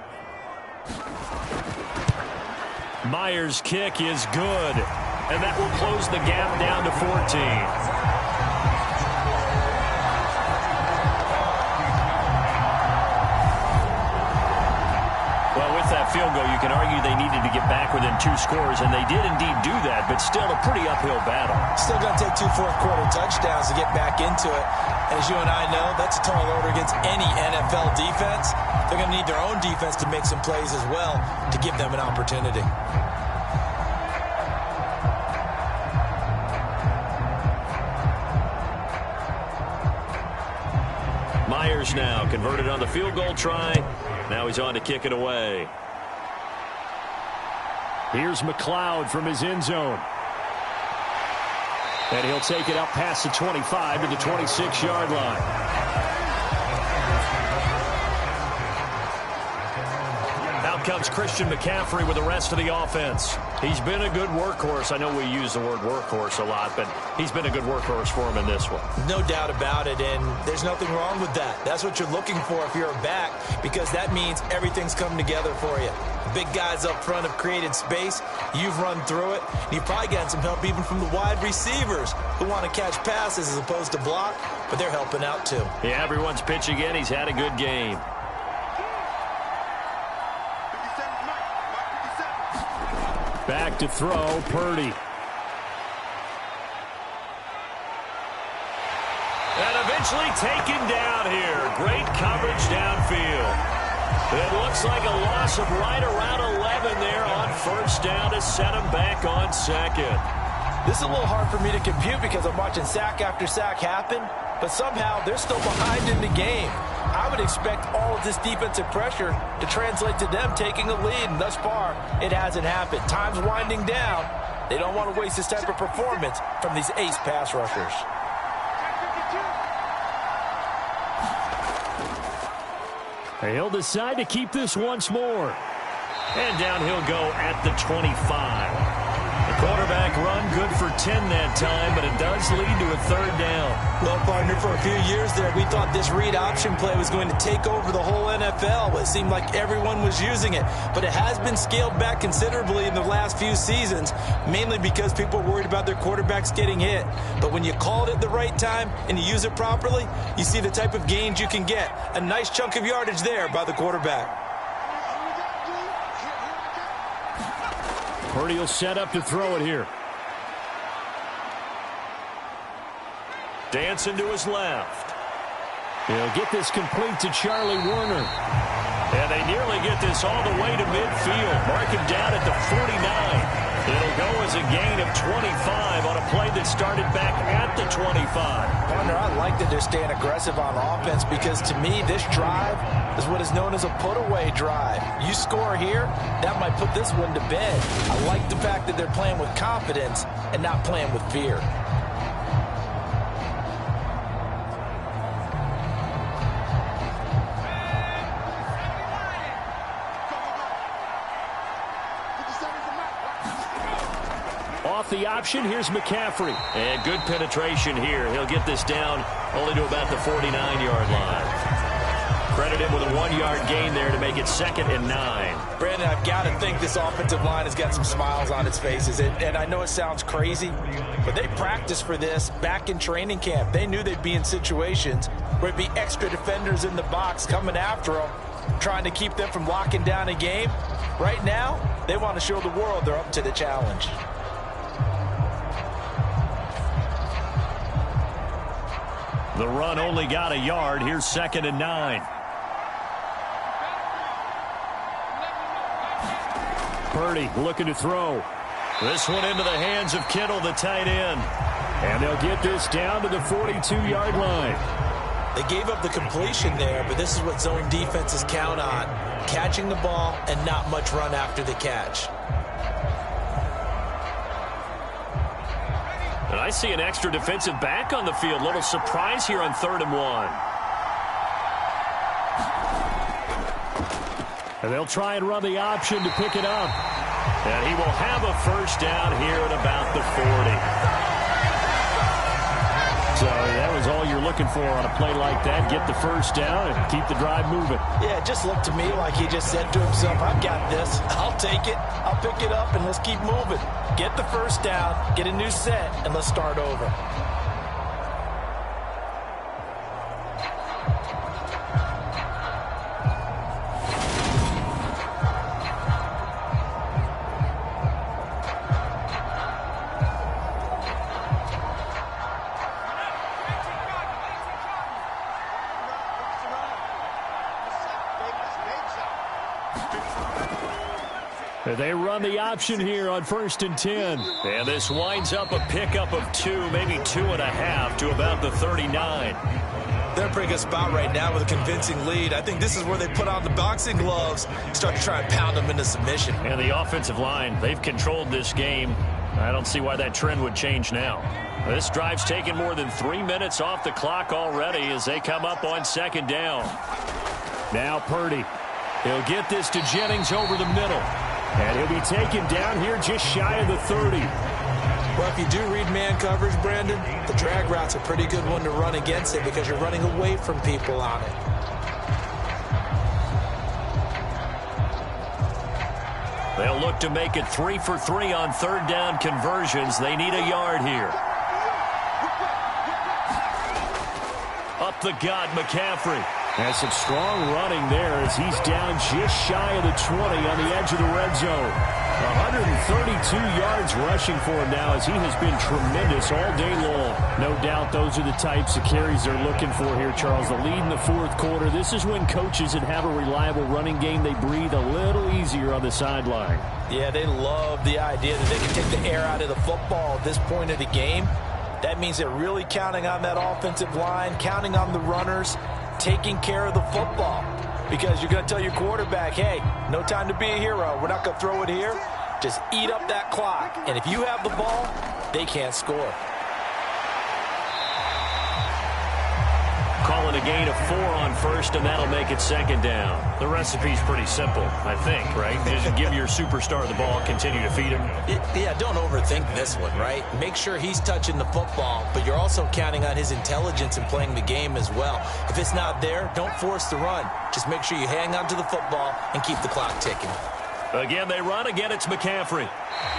Myers' kick is good. And that will close the gap down to 14. That field goal, you can argue they needed to get back within 2 scores, and they did indeed do that, but still a pretty uphill battle. Still going to take 2 fourth-quarter touchdowns to get back into it. As you and I know, that's a tall order against any NFL defense. They're going to need their own defense to make some plays as well to give them an opportunity. Myers now converted on the field goal try. Now he's on to kick it away. Here's McLeod from his end zone. And he'll take it up past the 25 to the 26-yard line. Out comes Christian McCaffrey with the rest of the offense. He's been a good workhorse. I know we use the word workhorse a lot, but he's been a good workhorse for him in this one. No doubt about it, and there's nothing wrong with that. That's what you're looking for if you're a back, because that means everything's coming together for you. Big guys up front have created space. You've run through it. And you've probably gotten some help even from the wide receivers who want to catch passes as opposed to block, but they're helping out too. Yeah, everyone's pitching in. He's had a good game. Back to throw, Purdy. And eventually taken down here. Great coverage downfield. It looks like a loss of right around 11 there on first down to set him back on second. This is a little hard for me to compute because I'm watching sack after sack happen, but somehow they're still behind in the game. I would expect all of this defensive pressure to translate to them taking a lead, and thus far, it hasn't happened. Time's winding down. They don't want to waste this type of performance from these ace pass rushers. He'll decide to keep this once more. And down he'll go at the 25. The quarterback run good for 10 that time, but it does lead to a third down. Well, partner, for a few years there, we thought this read option play was going to take over the whole NFL. It seemed like everyone was using it, but it has been scaled back considerably in the last few seasons, mainly because people are worried about their quarterbacks getting hit. But when you call it at the right time and you use it properly, you see the type of gains you can get. A nice chunk of yardage there by the quarterback. Purdy will set up to throw it here. Dancing to his left. He'll get this complete to Charlie Werner. And they nearly get this all the way to midfield. Mark him down at the 49. It'll go as a gain of 25 on a play that started back at the 25. Partner, I like that they're staying aggressive on offense because to me, this drive is what is known as a put-away drive. You score here, that might put this one to bed. I like the fact that they're playing with confidence and not playing with fear. The option, here's McCaffrey. And good penetration here. He'll get this down only to about the 49-yard line. Credit him with a 1-yard gain there to make it 2nd and 9. Brandon, I've got to think this offensive line has got some smiles on its faces. And I know it sounds crazy, but they practiced for this back in training camp. They knew they'd be in situations where it'd be extra defenders in the box coming after them, trying to keep them from locking down a game. Right now, they want to show the world they're up to the challenge. The run only got a yard. Here's 2nd and 9. Purdy looking to throw. This one into the hands of Kittle, the tight end. And they'll get this down to the 42-yard line. They gave up the completion there, but this is what zone defenses count on. Catching the ball and not much run after the catch. And I see an extra defensive back on the field. Little surprise here on 3rd and 1. And they'll try and run the option to pick it up. And he will have a first down here at about the 40. So that was all you're looking for on a play like that. Get the first down and keep the drive moving. Yeah, it just looked to me like he just said to himself, I've got this. I'll take it. I'll pick it up, and let's keep moving. Get the first down, get a new set, and let's start over. They run the option here on 1st and 10. And this winds up a pickup of 2, maybe 2.5 to about the 39. They're in a pretty good spot right now with a convincing lead. I think this is where they put on the boxing gloves, start to try and pound them into submission. And the offensive line, they've controlled this game. I don't see why that trend would change now. This drive's taken more than 3 minutes off the clock already as they come up on 2nd down. Now Purdy. He'll get this to Jennings over the middle. And he'll be taken down here just shy of the 30. Well, if you do read man coverage, Brandon, the drag route's a pretty good one to run against it because you're running away from people on it. They'll look to make it 3 for 3 on 3rd down conversions. They need a yard here. Up the gut, McCaffrey. Has some strong running there as he's down just shy of the 20 on the edge of the red zone. 132 yards rushing for him now as he has been tremendous all day long. No doubt those are the types of carries they're looking for here, Charles. The lead in the 4th quarter. This is when coaches that have a reliable running game, they breathe a little easier on the sideline. Yeah, they love the idea that they can take the air out of the football at this point of the game. That means they're really counting on that offensive line, counting on the runners, taking care of the football. Because you're going to tell your quarterback, hey, no time to be a hero. We're not going to throw it here. Just eat up that clock. And if you have the ball, they can't score. Calling a gain of 4 on 1st, and that'll make it 2nd down. The recipe's pretty simple, I think, right? Just give your superstar the ball, continue to feed him. Yeah, don't overthink this one, right? Make sure he's touching the football, but you're also counting on his intelligence in playing the game as well. If it's not there, don't force the run. Just make sure you hang on to the football and keep the clock ticking. Again, they run. Again, it's McCaffrey.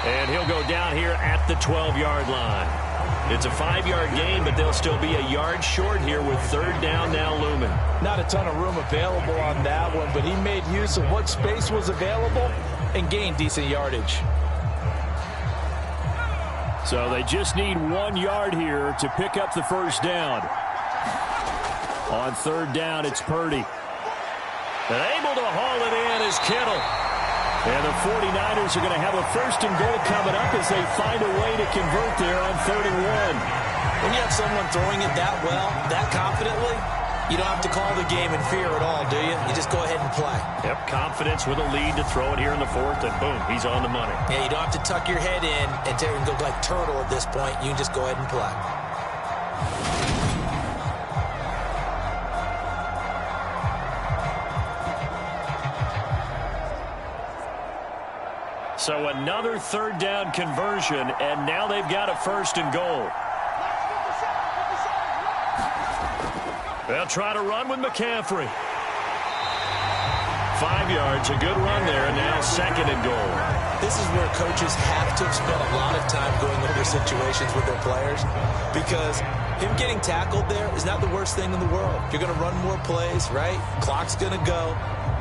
And he'll go down here at the 12-yard line. It's a 5-yard gain, but they'll still be a yard short here with 3rd down now looming. Not a ton of room available on that one, but he made use of what space was available and gained decent yardage. So they just need 1 yard here to pick up the first down. On third down, it's Purdy. And able to haul it in is Kittle. And the 49ers are going to have a first and goal coming up as they find a way to convert there on 31. When you have someone throwing it that well, that confidently, you don't have to call the game in fear at all, do you? You just go ahead and play. Yep, confidence with a lead to throw it here in the fourth, and boom, he's on the money. Yeah, you don't have to tuck your head in and go like turtle at this point. You can just go ahead and play. So another third down conversion, and now they've got a first and goal. They'll try to run with McCaffrey. 5 yards, a good run there, and now second and goal. This is where coaches have to spend a lot of time going over situations with their players, because him getting tackled there is not the worst thing in the world. You're going to run more plays, right? Clock's going to go.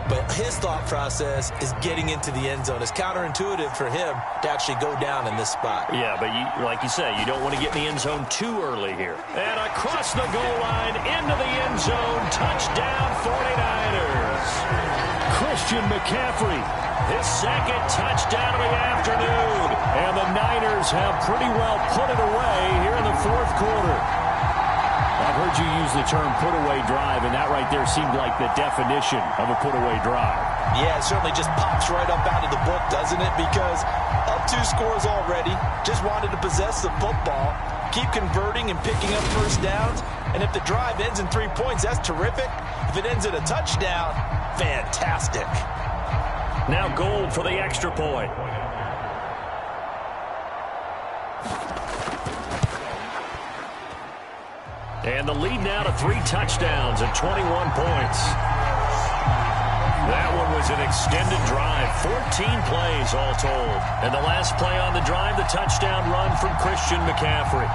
But his thought process is getting into the end zone. It's counterintuitive for him to actually go down in this spot. Yeah, but like you say, you don't want to get in the end zone too early here. And across the goal line, into the end zone, touchdown 49ers. Christian McCaffrey. His second touchdown of the afternoon. And the Niners have pretty well put it away here in the fourth quarter. I've heard you use the term put-away drive, and that right there seemed like the definition of a put-away drive. Yeah, it certainly just pops right up out of the book, doesn't it? Because up 2 scores already, just wanted to possess the football, keep converting and picking up first downs, and if the drive ends in 3 points, that's terrific. If it ends in a touchdown, fantastic. Now goal for the extra point. And the lead now to 3 touchdowns and 21 points. That one was an extended drive, 14 plays all told. And the last play on the drive, the touchdown run from Christian McCaffrey.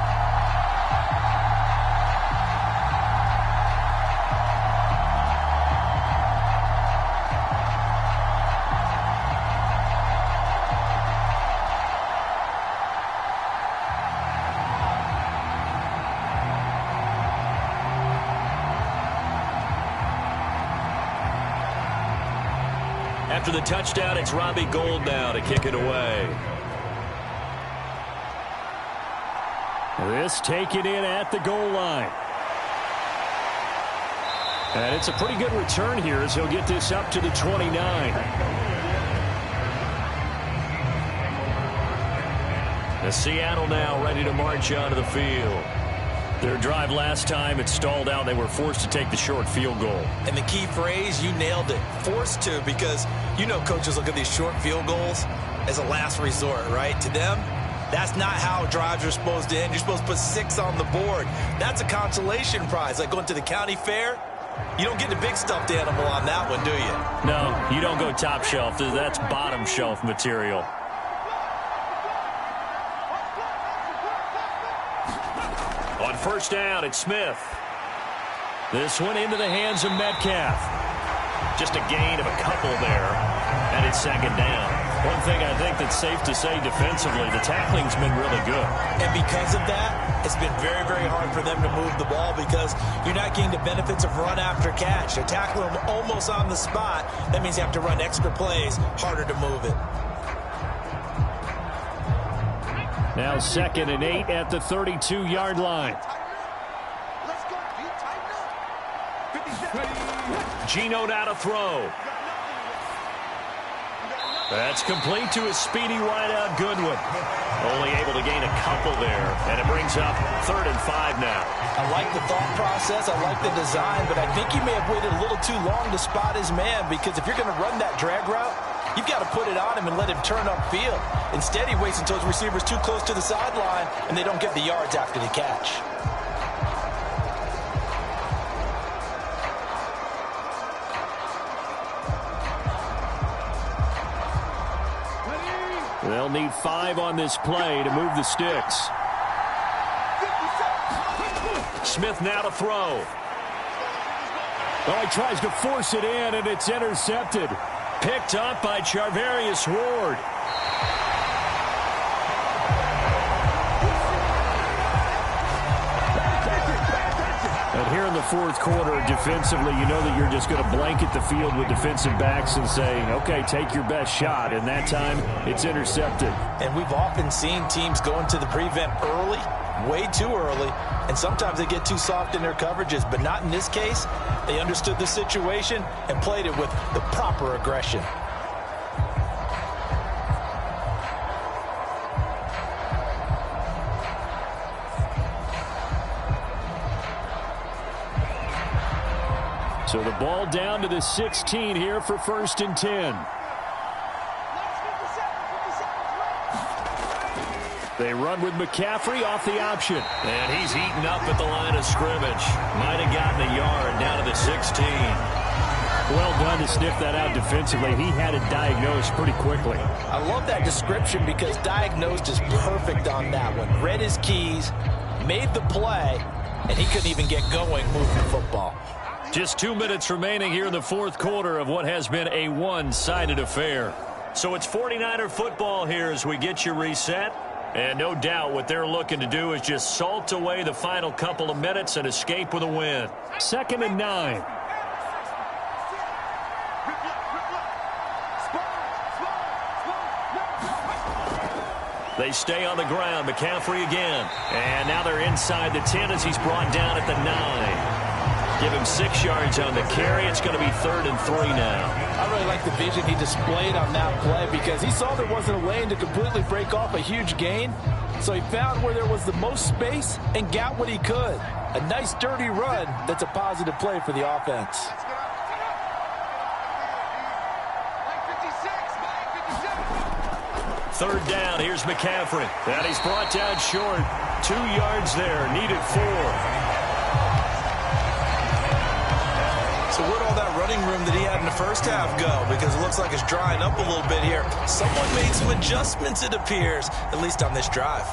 After the touchdown, it's Robbie Gould now to kick it away. This taken in at the goal line. And it's a pretty good return here as he'll get this up to the 29. The Seattle now ready to march onto the field. Their drive last time, it stalled out. They were forced to take the short field goal. And the key phrase, you nailed it. Forced to, because you know coaches look at these short field goals as a last resort, right? To them, that's not how drives are supposed to end. You're supposed to put 6 on the board. That's a consolation prize, like going to the county fair. You don't get the big stuffed animal on that one, do you? No, you don't go top shelf. That's bottom shelf material. On first down, it's Smith. This one into the hands of Metcalf. Just a gain of a couple there, and it's second down. One thing I think that's safe to say defensively, the tackling's been really good. And because of that, it's been very, very hard for them to move the ball because you're not getting the benefits of run after catch. They're tackling them almost on the spot. That means you have to run extra plays, harder to move it. Now 2nd and 8 at the 32-yard line. Geno now to throw. That's complete to his speedy wideout Goodwin. Only able to gain a couple there, and it brings up 3rd and 5 now. I like the thought process. I like the design, but I think he may have waited a little too long to spot his man because if you're going to run that drag route, you've got to put it on him and let him turn upfield. Instead, he waits until his receiver's too close to the sideline, and they don't get the yards after the catch. They'll need 5 on this play to move the sticks. Smith now to throw. Oh, he tries to force it in, and it's intercepted. Picked up by Charvarius Ward. And here in the fourth quarter defensively, you know that you're just going to blanket the field with defensive backs and say, okay, take your best shot. And that time, it's intercepted. And we've often seen teams go into the prevent early, way too early, and sometimes they get too soft in their coverages, but not in this case. They understood the situation and played it with the proper aggression. So the ball down to the 16 here for 1st and 10. They run with McCaffrey off the option. And he's heating up at the line of scrimmage. Might have gotten a yard down to the 16. Well done to sniff that out defensively. He had it diagnosed pretty quickly. I love that description because diagnosed is perfect on that one. Read his keys, made the play, and he couldn't even get going moving the football. Just 2 minutes remaining here in the fourth quarter of what has been a one-sided affair. So it's 49er football here as we get you reset. And no doubt what they're looking to do is just salt away the final couple of minutes and escape with a win. 2nd and 9. They stay on the ground. McCaffrey again. And now they're inside the 10 as he's brought down at the 9. Give him 6 yards on the carry. It's going to be 3rd and 3 now. I really like the vision he displayed on that play because he saw there wasn't a lane to completely break off a huge gain. So he found where there was the most space and got what he could. A nice, dirty run that's a positive play for the offense. Third down. Here's McCaffrey. And he's brought down short. 2 yards there. Needed 4. So where'd all that running room that he had in the first half go? Because it looks like it's drying up a little bit here. Someone made some adjustments, it appears, at least on this drive.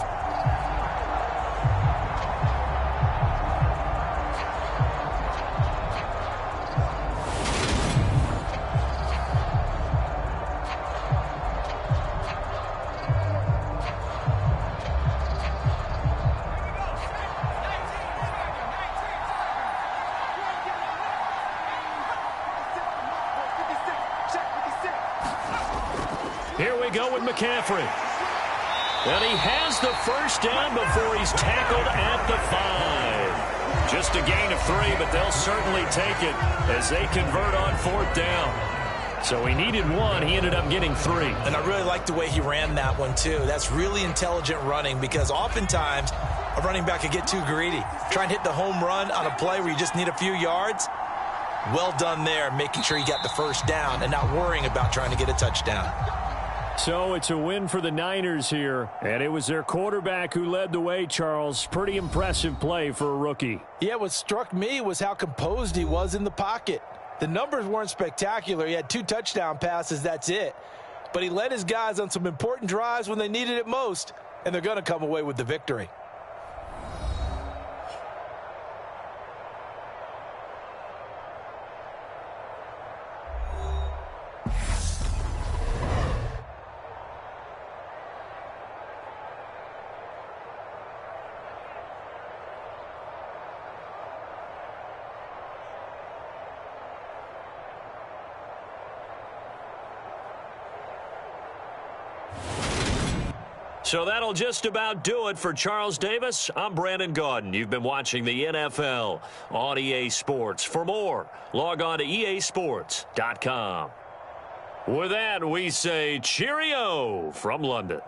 Here we go with McCaffrey. And he has the first down before he's tackled at the 5. Just a gain of 3, but they'll certainly take it as they convert on 4th down. So he needed 1. He ended up getting 3. And I really like the way he ran that one, too. That's really intelligent running because oftentimes a running back could get too greedy. Try and hit the home run on a play where you just need a few yards. Well done there, making sure you got the first down and not worrying about trying to get a touchdown. So it's a win for the Niners here, and it was their quarterback who led the way, Charles. Pretty impressive play for a rookie. Yeah, what struck me was how composed he was in the pocket. The numbers weren't spectacular. He had 2 touchdown passes, that's it. But he led his guys on some important drives when they needed it most, and they're going to come away with the victory. So that'll just about do it for Charles Davis. I'm Brandon Gaudin. You've been watching the NFL on EA Sports. For more, log on to easports.com. With that, we say cheerio from London.